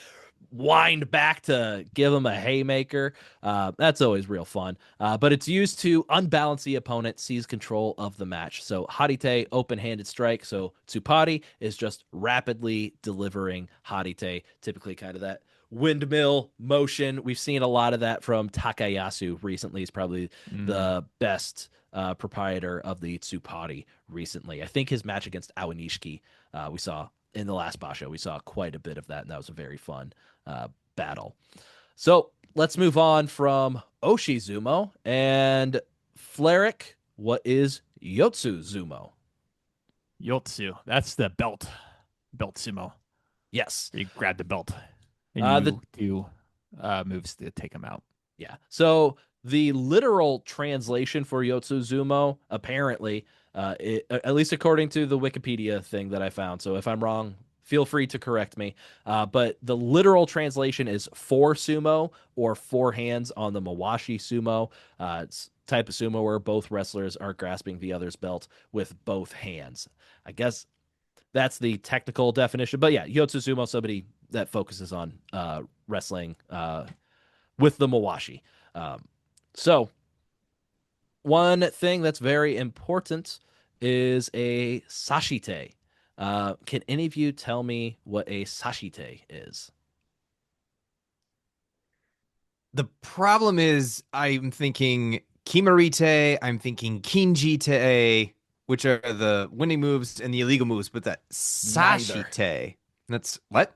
wind back to give them a haymaker. That's always real fun. But it's used to unbalance the opponent, seize control of the match. So harite, open-handed strike. So tsupari is just rapidly delivering harite, typically kind of that windmill motion. We've seen a lot of that from Takayasu recently. He's probably the best proprietor of the tsupari recently. I think his match against Aonishiki, we saw in the last Basho, we saw quite a bit of that, and that was a very fun battle. So let's move on from Oshizumo and Fleric. What is Yotsuzumo? Yotsu. That's the belt sumo. Yes. You grab the belt and you do moves to take them out. Yeah. So the literal translation for Yotsuzumo, apparently, at least according to the Wikipedia thing that I found. So if I'm wrong, feel free to correct me. But the literal translation is four sumo, or four hands on the mawashi sumo. It's type of sumo where both wrestlers are grasping the other's belt with both hands. I guess that's the technical definition. But yeah, Yotsuzumo, somebody that focuses on wrestling with the mawashi. So one thing that's very important is a sashite. Can any of you tell me what a sashite is? The problem is I'm thinking Kimarite, I'm thinking Kinjite, which are the winning moves and the illegal moves, but that Sashite, that's what?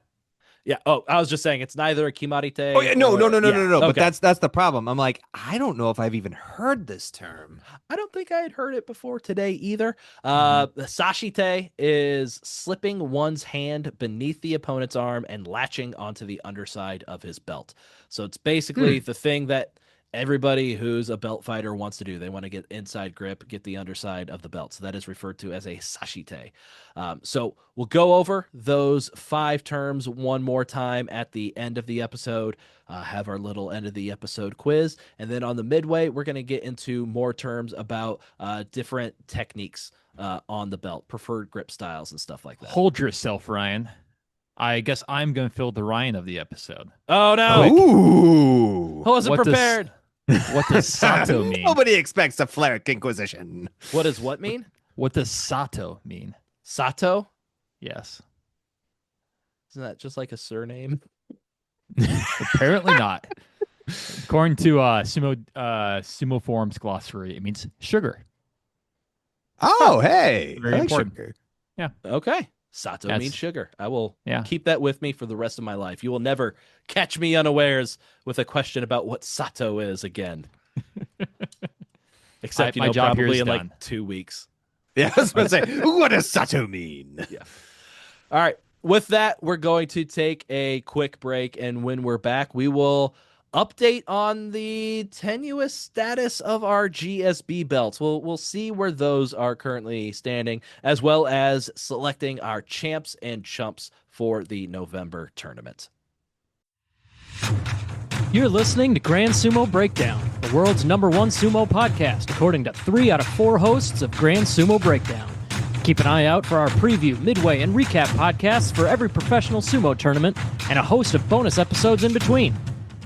Yeah. Oh, I was just saying it's neither a Kimarite. Oh yeah, no. Yeah, But okay. that's the problem. I'm like, I don't know if I've even heard this term. I don't think I had heard it before today either. Mhm. The Sashite is slipping one's hand beneath the opponent's arm and latching onto the underside of his belt. So it's basically the thing that everybody who's a belt fighter wants to do. They want to get inside grip, get the underside of the belt. So that is referred to as a Sashite. So we'll go over those 5 terms one more time at the end of the episode. Have our little end of the episode quiz. And then on the midway, we're going to get into more terms about different techniques on the belt, preferred grip styles, and stuff like that. Hold yourself, Ryan. I guess I'm going to fill the Ryan of the episode. Oh, no. Ooh. I wasn't What does- prepared. What does Sato mean? Nobody expects a Fleric Inquisition. What does what mean? What does Sato mean? Sato? Yes. Isn't that just like a surname? Apparently not. According to Sumo Forum's glossary, it means sugar. Oh, hey. Very I like important. sugar. Okay. Sato That's- means sugar. I will Yeah. keep that with me for the rest of my life. You will never catch me unawares with a question about what Sato is again. Except, My job here probably is in done. like 2 weeks. Yeah, I was going to say, what does Sato mean? All right. With that, we're going to take a quick break. And when we're back, we will update on the tenuous status of our GSB belts. We'll see where those are currently standing, as well as selecting our champs and chumps for the November tournament. You're listening to Grand Sumo Breakdown, the world's #1 sumo podcast, according to 3 out of 4 hosts of Grand Sumo Breakdown. Keep an eye out for our preview, midway, and recap podcasts for every professional sumo tournament and a host of bonus episodes in between.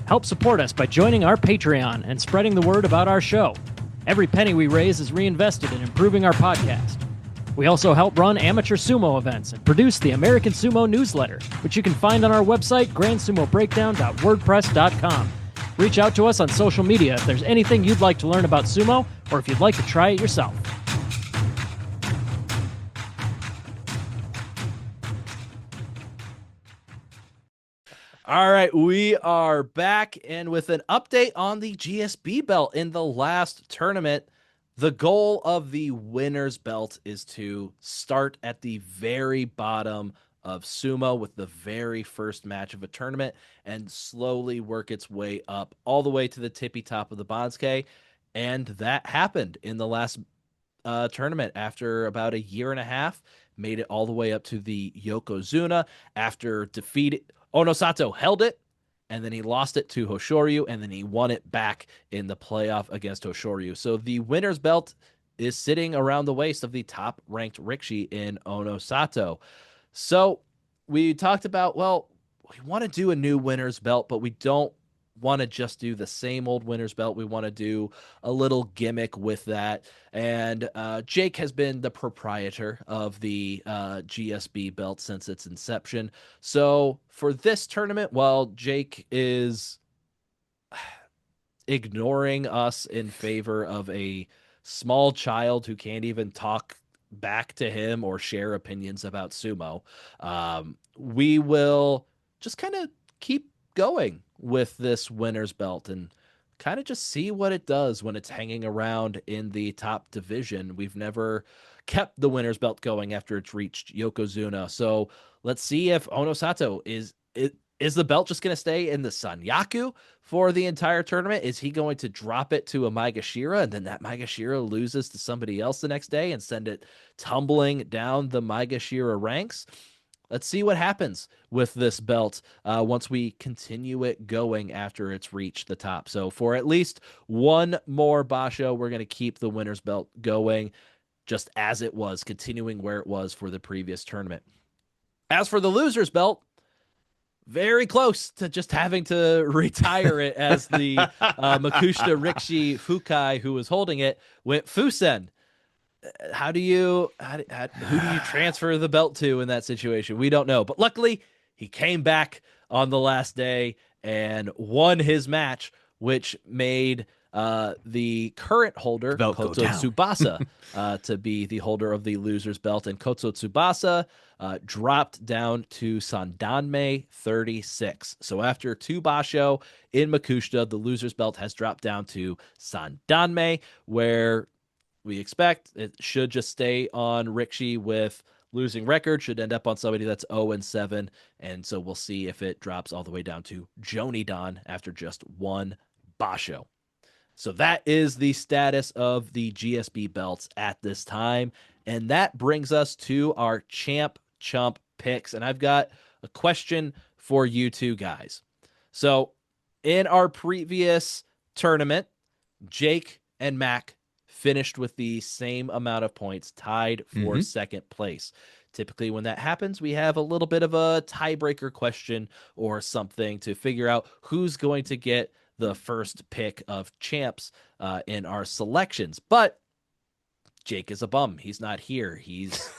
Help support us by joining our Patreon and spreading the word about our show. Every penny we raise is reinvested in improving our podcast. We also help run amateur sumo events and produce the American Sumo newsletter, which you can find on our website, grandsumobreakdown.wordpress.com. Reach out to us on social media if there's anything you'd like to learn about sumo or if you'd like to try it yourself. All right, we are back and with an update on the GSB belt in the last tournament. The goal of the winner's belt is to start at the very bottom of sumo with the very first match of a tournament and slowly work its way up all the way to the tippy top of the Bansuke. And that happened in the last tournament after about a year and a half, made it all the way up to the Yokozuna after defeating Onosato held it, and then he lost it to Hoshoryu, and then he won it back in the playoff against Hoshoryu. So the winner's belt is sitting around the waist of the top-ranked Rikishi in Onosato. So we talked about, well, we want to do a new winner's belt, but we don't want to just do the same old winner's belt. We want to do a little gimmick with that. And Jake has been the proprietor of the GSB belt since its inception. So for this tournament, while Jake is ignoring us in favor of a small child who can't even talk back to him or share opinions about sumo, we will just kind of keep going with this winner's belt and kind of just see what it does when it's hanging around in the top division. We've never kept the winner's belt going after it's reached Yokozuna. So let's see if Onosato is the belt just going to stay in the Sanyaku for the entire tournament? Is he going to drop it to a Maegashira and then that Maegashira loses to somebody else the next day and send it tumbling down the Maegashira ranks? Let's see what happens with this belt once we continue it going after it's reached the top. So for at least one more Basho, we're going to keep the winner's belt going just as it was, continuing where it was for the previous tournament. As for the loser's belt, very close to just having to retire it as the Makushita Rikishi Fukai, who was holding it, went Fusen. Who do you transfer the belt to in that situation? We don't know. But luckily, he came back on the last day and won his match, which made the current holder, The belt go Koto down. Tsubasa, to be the holder of the loser's belt. And Koto Tsubasa dropped down to Sandanme 36. So after 2 Basho in Makushita, the loser's belt has dropped down to Sandanme, where we expect it should just stay on Rikshi with losing record, should end up on somebody that's 0-7. And so we'll see if it drops all the way down to Jonidan after just 1 Basho. So that is the status of the GSB belts at this time. And that brings us to our champ chump picks. And I've got a question for you two guys. So in our previous tournament, Jake and Mac finished with the same amount of points, tied for second place. Typically, when that happens, we have a little bit of a tiebreaker question or something to figure out who's going to get the first pick of champs in our selections. But Jake is a bum. He's not here. He's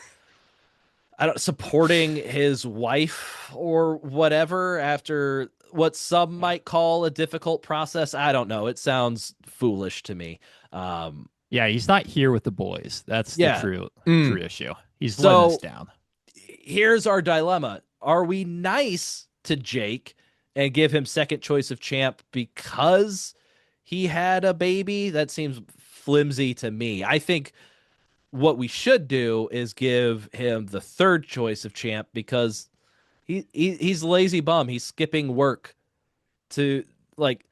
supporting his wife or whatever after what some might call a difficult process. I don't know. It sounds foolish to me. Yeah, he's not here with the boys. That's the true issue. He's letting us down. Here's our dilemma. Are we nice to Jake and give him second choice of champ because he had a baby? That seems flimsy to me. I think what we should do is give him the third choice of champ because he's a lazy bum. He's skipping work to, like,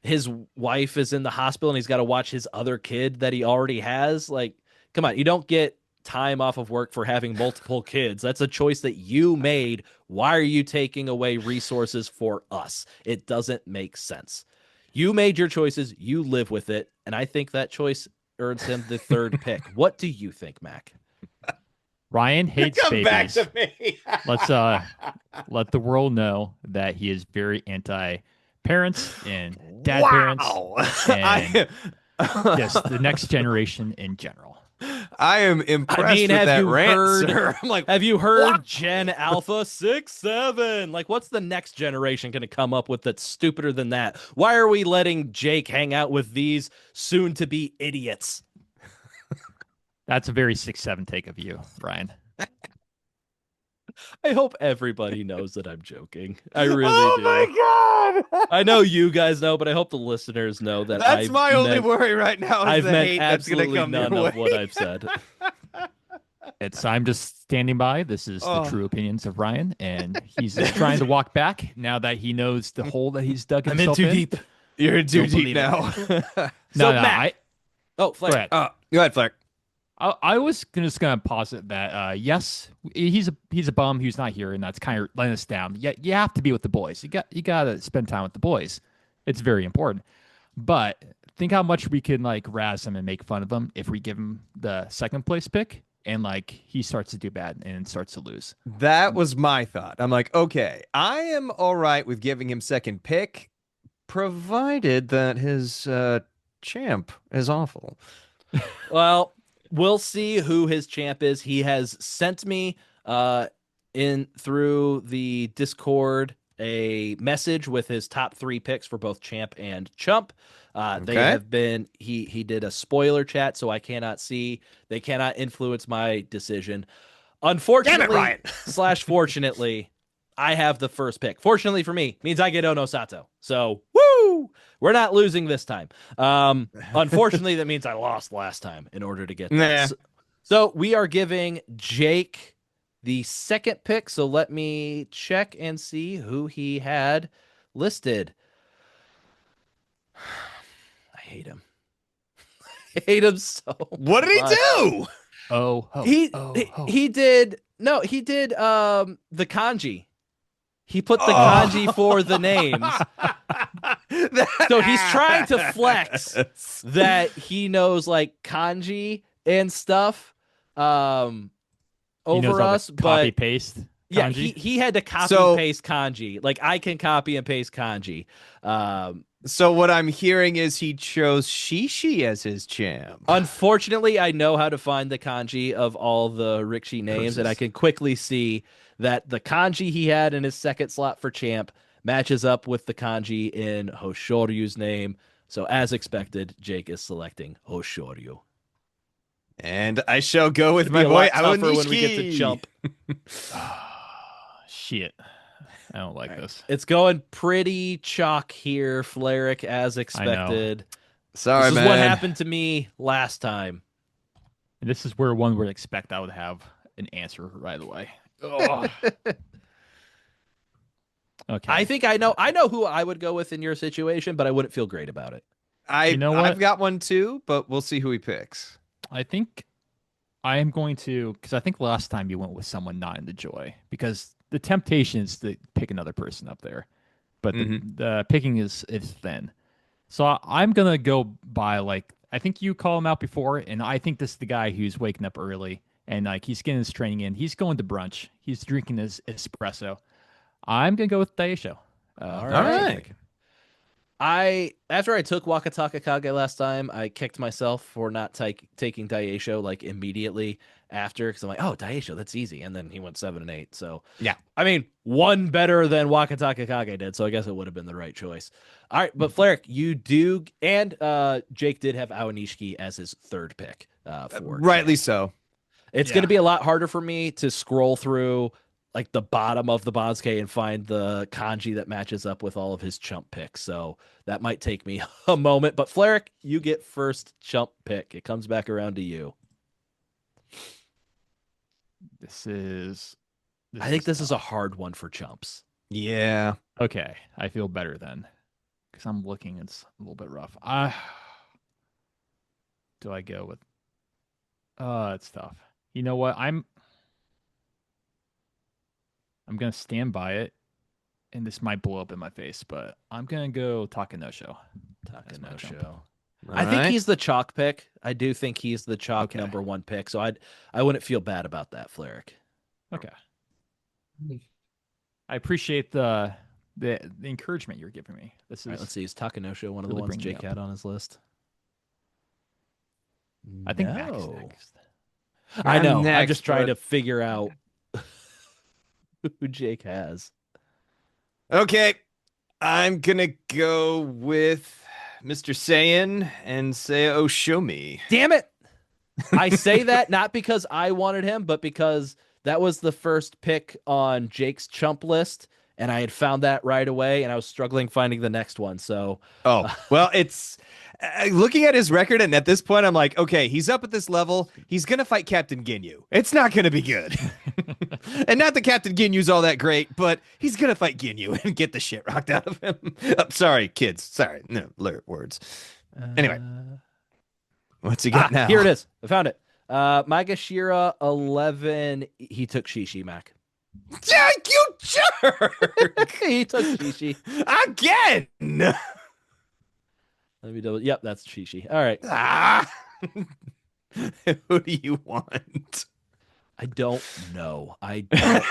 his wife is in the hospital and he's got to watch his other kid that he already has. Like, come on, you don't get time off of work for having multiple kids. That's a choice that you made. Why are you taking away resources for us? It doesn't make sense. You made your choices. You live with it. And I think that choice earns him the third pick. What do you think, Mac? Ryan hates Come babies. back to me. Let's let the world know that he is very anti-parents and dad parents and just the next generation in general. I am impressed with that rant, sir. I'm like, have you heard what? Gen Alpha 6-7? Like, what's the next generation going to come up with that's stupider than that? Why are we letting Jake hang out with these soon-to-be idiots? That's a very 6-7 take of you, Ryan. I hope everybody knows that I'm joking. I really do. Oh my god! I know you guys know, but I hope the listeners know that That's my only worry right now. Is I've the meant hate that's going to absolutely come none your of way. what I've said. I'm just standing by. This is the true opinions of Ryan, and he's just trying to walk back now that he knows the hole that he's dug himself in. deep. You're in too Don't deep believe now. No, Mac. Go Flair. ahead. Go ahead, Flair. I was just gonna posit that yes, he's a bum who's not here, and that's kind of letting us down. Yeah, you have to be with the boys. You got to spend time with the boys. It's very important. But think how much we can like razz him and make fun of him if we give him the second place pick, and like he starts to do bad and starts to lose. That was my thought. I'm like, okay, I am all right with giving him second pick, provided that his champ is awful. Well, we'll see who his champ is. He has sent me in through the Discord a message with his top 3 picks for both champ and chump. They have been he did a spoiler chat, so I cannot see. They cannot influence my decision. Unfortunately, / fortunately, I have the first pick. Fortunately for me, means I get Ono Sato. So, woo! We're not losing this time. Unfortunately, that means I lost last time in order to get that. So we are giving Jake the second pick. So let me check and see who he had listed. I hate him. I hate him so What did he do? He did the kanji. He put the kanji for the names. So he's trying to flex that he knows like kanji and stuff over us, but copy paste. Yeah, kanji? he had to copy and paste kanji. Like I can copy and paste kanji. So what I'm hearing is he chose Shishi as his champ. Unfortunately, I know how to find the kanji of all the Rikshi names, and I can quickly see that the kanji he had in his second slot for champ matches up with the kanji in Hoshoryu's name. So as expected, Jake is selecting Hoshoryu. And I shall go with It'd my be a boy lot tougher when we get to Aonishiki. Chump. Shit. I don't like this. It's going pretty chalk here, Fleric, as expected. Sorry, This is man. what happened to me last time. And this is where one would expect I would have an answer right away. Ugh. Okay. I think I know who I would go with in your situation, but I wouldn't feel great about it. You know what? I've got one too, but we'll see who he picks. I think I am going to, because I think last time you went with someone not in the joy, because the temptation is to pick another person up there, but the picking is thin. So I'm gonna go by like I think you call him out before, and I think this is the guy who's waking up early and like he's getting his training in. He's going to brunch. He's drinking his espresso. I'm gonna go with Daisho. All right. After I took Wakataka Kage last time, I kicked myself for not taking Daisho like immediately after because I'm like, oh, Daisho, that's easy. And then he went 7 and 8. So Yeah. I mean, one better than Wakataka Kage did. So I guess it would have been the right choice. All right, but Fleric, you do, and Jake did have Aonishiki as his third pick. Rightly so. It's going to be a lot harder for me to scroll through like the bottom of the Bansuke and find the kanji that matches up with all of his Chump picks. So that might take me a moment. But Fleric, you get first Chump pick. It comes back around to you. I think this is a hard one for Chumps. Yeah. Okay. I feel better then. Because I'm looking, it's a little bit rough. Do I go with it's tough. You know what? I'm gonna stand by it, and this might blow up in my face, but I'm gonna go Takanosho. Takanosho. I think he's the chalk pick. I do think he's the chalk number 1 pick. So I wouldn't feel bad about that, Fleric. Okay. I appreciate the encouragement you're giving me. This is All right, let's see. Is Takanosho one of the really ones bringing me Jake up. had on his list? I think Max is next. I know. I'm next, just trying but- to figure out who Jake has. Okay. I'm going to go with Mr. Saiyan and say, oh, show me. Damn it. I say that not because I wanted him, but because that was the first pick on Jake's Chump list, and I had found that right away, and I was struggling finding the next one. So, Oh, well, it's looking at his record, and at this point, I'm like, okay, he's up at this level. He's going to fight Captain Ginyu. It's not going to be good. And not that Captain Ginyu's all that great, but he's going to fight Ginyu and get the shit rocked out of him. Sorry, kids. Sorry. No, words. Anyway. What's he got now? Here it is. I found it. Magashira 11. He took Shishi, Mac. Yeah, you jerk! He took Shishi. Again! Let me double. Yep, that's Shishi. All right. Ah. Who do you want? I don't know. I don't.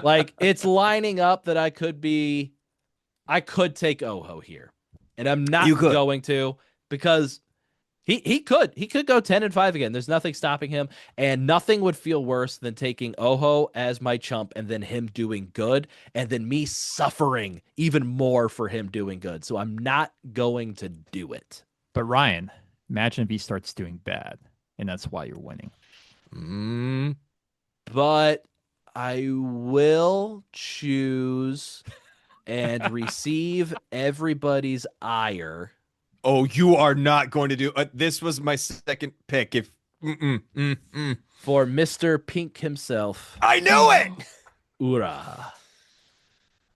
Like, it's lining up that I could take Oho here. And I'm not going to because he could go 10 and 5 again. There's nothing stopping him, and nothing would feel worse than taking Oho as my Chump and then him doing good and then me suffering even more for him doing good. So I'm not going to do it. But Ryan, imagine if he starts doing bad, and that's why you're winning. But I will choose and receive everybody's ire. Oh, you are not going to do this was my second pick. If For Mr. Pink himself. I knew it. Ura.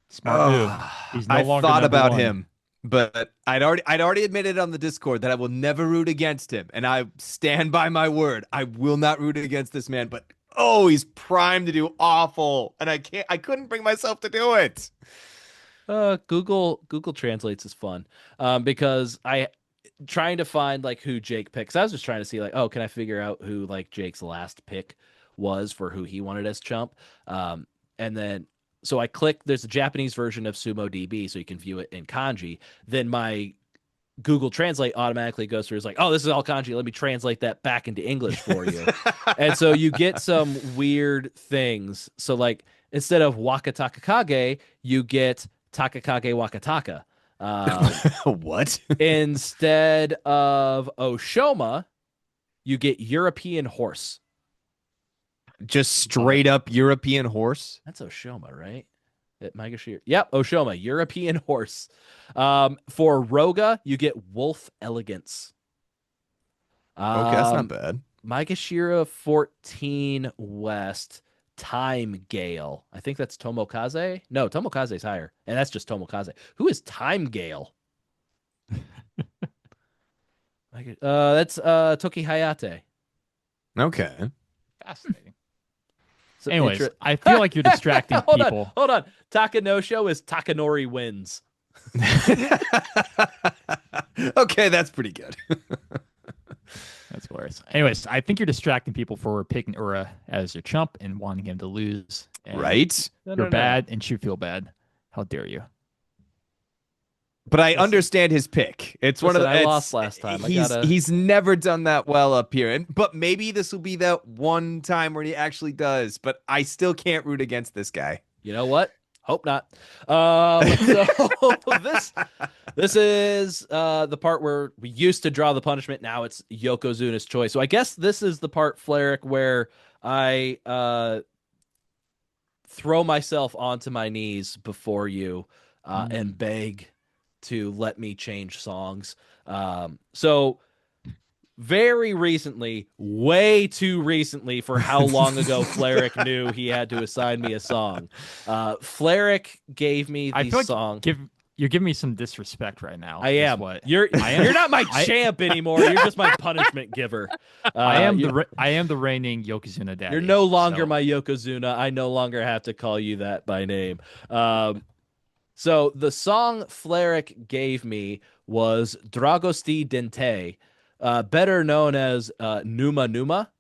Smart move. He's no I longer thought number about one. him, but I'd already admitted on the Discord that I will never root against him, and I stand by my word. I will not root against this man, but he's primed to do awful, and I couldn't bring myself to do it. Google Translates is fun because I trying to find like who Jake picks. I was just trying to see like, oh, can I figure out who like Jake's last pick was for who he wanted as Chump? And then so I click. There's a Japanese version of Sumo DB, so you can view it in kanji. Then my Google Translate automatically goes through. It's like, oh, this is all kanji. Let me translate that back into English for you. And so you get some weird things. So like instead of Wakataka Kage, you get Takakage Wakataka. What? Instead of Oshoma, you get European horse. Just straight up European horse? That's Oshoma, right? Maegashira. Yep, Oshoma, European horse. For Roga, you get wolf elegance. Okay, that's not bad. Maegashira 14 West, Time Gale. I think that's Tomokaze. No, Tomokaze's higher. And that's just Tomokaze. Who is Time Gale? That's Toki Hayate. Okay. Fascinating. So Anyways, I feel like you're distracting people. Hold on. Takanosho is Takanori wins. Okay, that's pretty good. That's hilarious. Anyways, I think you're distracting people for picking Ura as your chump and wanting him to lose. And Right? You're bad and should feel bad. How dare you? But I understand his pick. It's one of the. I lost last time. He's never done that well up here, but maybe this will be that one time where he actually does. But I still can't root against this guy. You know what? Hope not. So this is the part where we used to draw the punishment. Now it's Yokozuna's choice. So I guess this is the part, Fleric, where I throw myself onto my knees before you and beg to let me change songs. So very recently, way too recently for how long ago Fleric knew he had to assign me a song. Fleric gave me the song. You're giving me some disrespect right now. I am. You're not my champ anymore. You're just my punishment giver. I am the reigning Yokozuna daddy. You're no longer my Yokozuna. I no longer have to call you that by name. So the song Fleric gave me was Dragosti Dente, better known as Numa Numa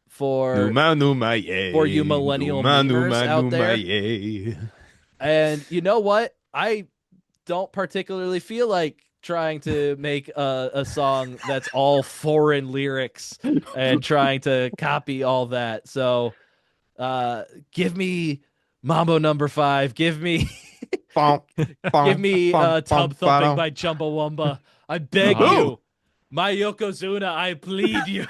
for Numa, yay. For you millennial memers out there. Yay. And you know what? I don't particularly feel like trying to make a song that's all foreign lyrics and trying to copy all that. So give me Mambo number 5. Give me give me Tub Thumping by Chumbawamba. I beg you. My Yokozuna, I plead you.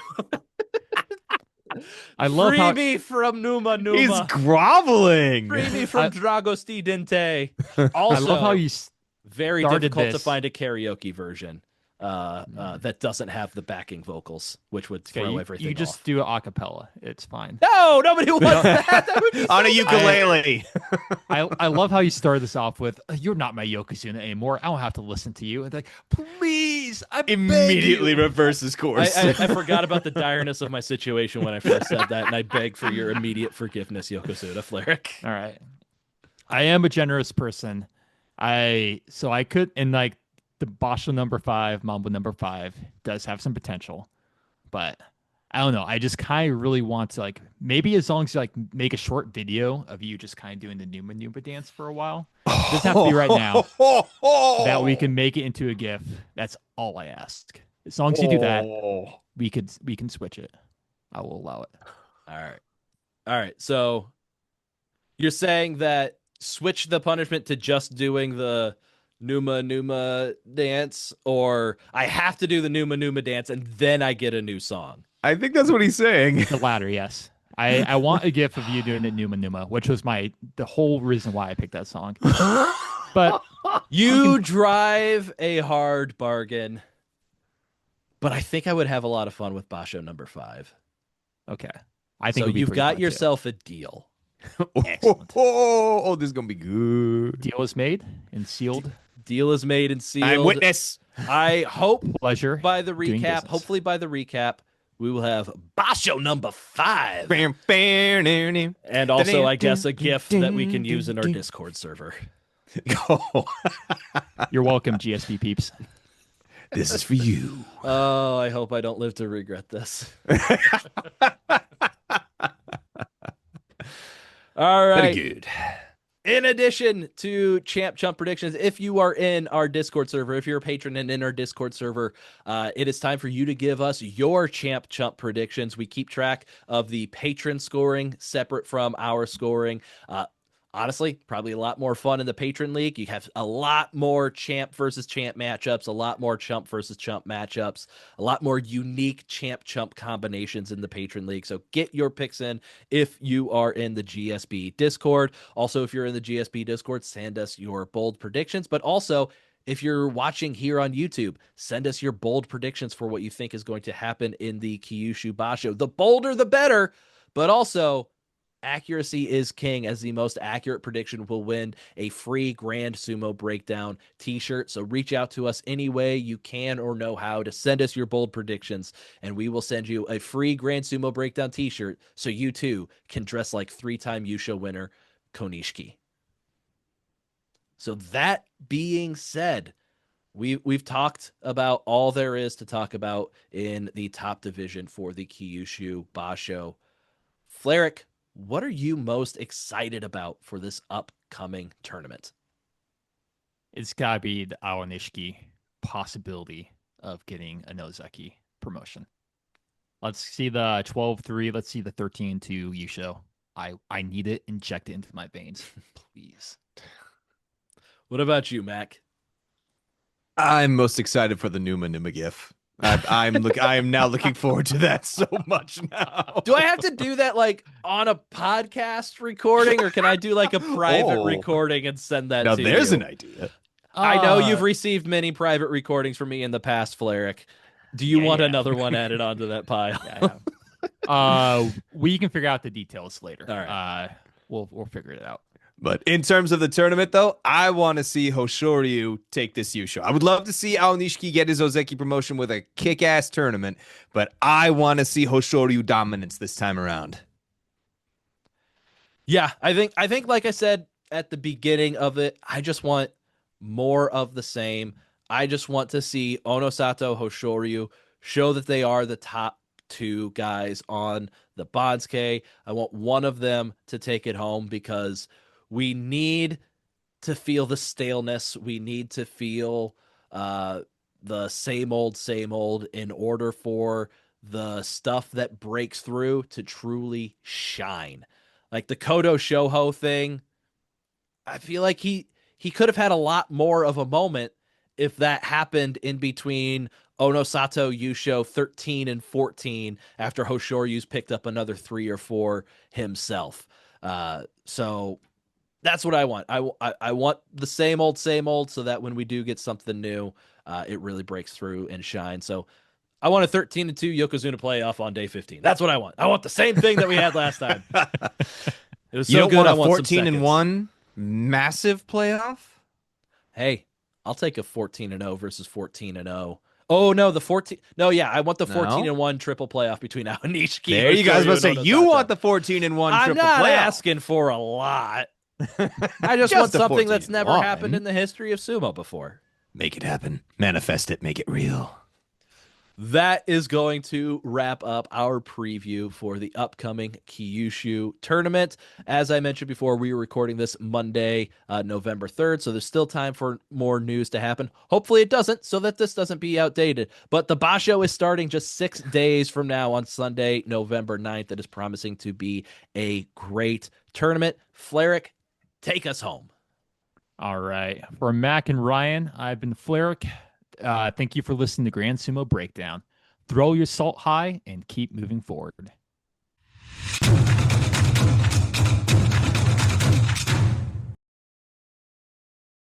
I love Free how me from Numa Numa. He's groveling. Free me from Dragosti Dente. Also, I love how you very started difficult to this. find a karaoke version that doesn't have the backing vocals, which would throw everything You just off. do it a cappella. It's fine. No, nobody wants that. That would be On a so ukulele. I love how you started this off with, "You're not my Yokozuna anymore. I don't have to listen to you." And like, please, I Immediately beg you. reverses course. I forgot about the direness of my situation when I first said that, and I beg for your immediate forgiveness, Yokozuna Fleric. All right. I am a generous person. I could, and like the Basho number 5, Mambo number 5 does have some potential, but I don't know. I just kind of really want to, like, maybe as long as you like make a short video of you just kind of doing the Numa Numa dance for a while. It doesn't have to be right now. That we can make it into a GIF. That's all I ask. As long as you do that, we can switch it. I will allow it. All right. So you're saying that switch the punishment to just doing the Numa Numa dance, or I have to do the Numa Numa dance and then I get a new song? I think that's what he's saying. The latter, yes. I want a GIF of you doing it Numa Numa, which was the whole reason why I picked that song. But you drive a hard bargain, but I think I would have a lot of fun with Basho number 5. okay, I think So you've got yourself a deal. Excellent. Oh, this is gonna be good. Deal is made and sealed. Deal is made and sealed. I'm witness. I hope Pleasure. by the doing recap, business. hopefully by the recap, we will have Basho number 5. And also, I guess, a GIF that we can use in our Discord server. You're welcome, GSP peeps. This is for you. Oh, I hope I don't live to regret this. All right. Very good. In addition to Champ Chump predictions, if you are in our Discord server, if you're a patron and in our Discord server, it is time for you to give us your Champ Chump predictions. We keep track of the patron scoring separate from our scoring. honestly, probably a lot more fun in the Patron League. You have a lot more champ versus champ matchups, a lot more chump versus chump matchups, a lot more unique champ chump combinations in the Patron League. So get your picks in if you are in the GSB Discord. Also, if you're in the GSB Discord, send us your bold predictions. But also, if you're watching here on YouTube, send us your bold predictions for what you think is going to happen in the Kyushu Basho. The bolder, the better. But also, accuracy is king, as the most accurate prediction will win a free Grand Sumo Breakdown t-shirt. So reach out to us any way you can or know how to send us your bold predictions, and we will send you a free Grand Sumo Breakdown t-shirt so you too can dress like 3-time Yusho winner Konishiki. So that being said, we've talked about all there is to talk about in the top division for the Kyushu Basho. Fleric, what are you most excited about for this upcoming tournament? It's got to be the Aonishiki possibility of getting an Ozeki promotion. Let's see the 12-3. Let's see the 13-2 Yusho. I need it. Inject it into my veins, please. What about you, Mac? I'm most excited for the Numa GIF. I am now looking forward to that so much now. Do I have to do that like on a podcast recording, or can I do like a private recording and send that now to there's you? an idea. I know you've received many private recordings from me in the past, Fleric. Do you want another one added onto that pile? We can figure out the details later. All right. We'll figure it out. But in terms of the tournament, though, I want to see Hoshoryu take this Yusho. I would love to see Aonishiki get his Ozeki promotion with a kick-ass tournament, but I want to see Hoshoryu dominance this time around. Yeah, I think like I said at the beginning of it, I just want more of the same. I just want to see Onosato, Hoshoryu show that they are the top two guys on the Bansuke. I want one of them to take it home because we need to feel the staleness. We need to feel the same old in order for the stuff that breaks through to truly shine. Like the Kodo Shoho thing, I feel like he could have had a lot more of a moment if that happened in between Onosato Yusho 13 and 14 after Hoshoryu's picked up another 3 or 4 himself. So that's what I want. I want the same old so that when we do get something new, it really breaks through and shines. So I want a 13-2 Yokozuna playoff on day 15. That's what I want. I want the same thing that we had last time. It was so good. Want I a want 14-1 massive playoff? Hey, I'll take a 14-0 versus 14-0. Oh no, the 14. No, yeah, I want the 14-1 triple playoff between Aonishiki. There you guys must say you want the 14-1 triple playoff. I'm not asking for a lot. I just want something that's never happened in the history of sumo before. Make it happen. Manifest it. Make it real. That is going to wrap up our preview for the upcoming Kyushu tournament. As I mentioned before, we were recording this Monday, November 3rd, so there's still time for more news to happen. Hopefully it doesn't, so that this doesn't be outdated. But the Basho is starting just 6 days from now on Sunday, November 9th. That is promising to be a great tournament. Fleric, take us home. All right. For Mac and Ryan, I've been Fleric. Thank you for listening to Grand Sumo Breakdown. Throw your salt high and keep moving forward.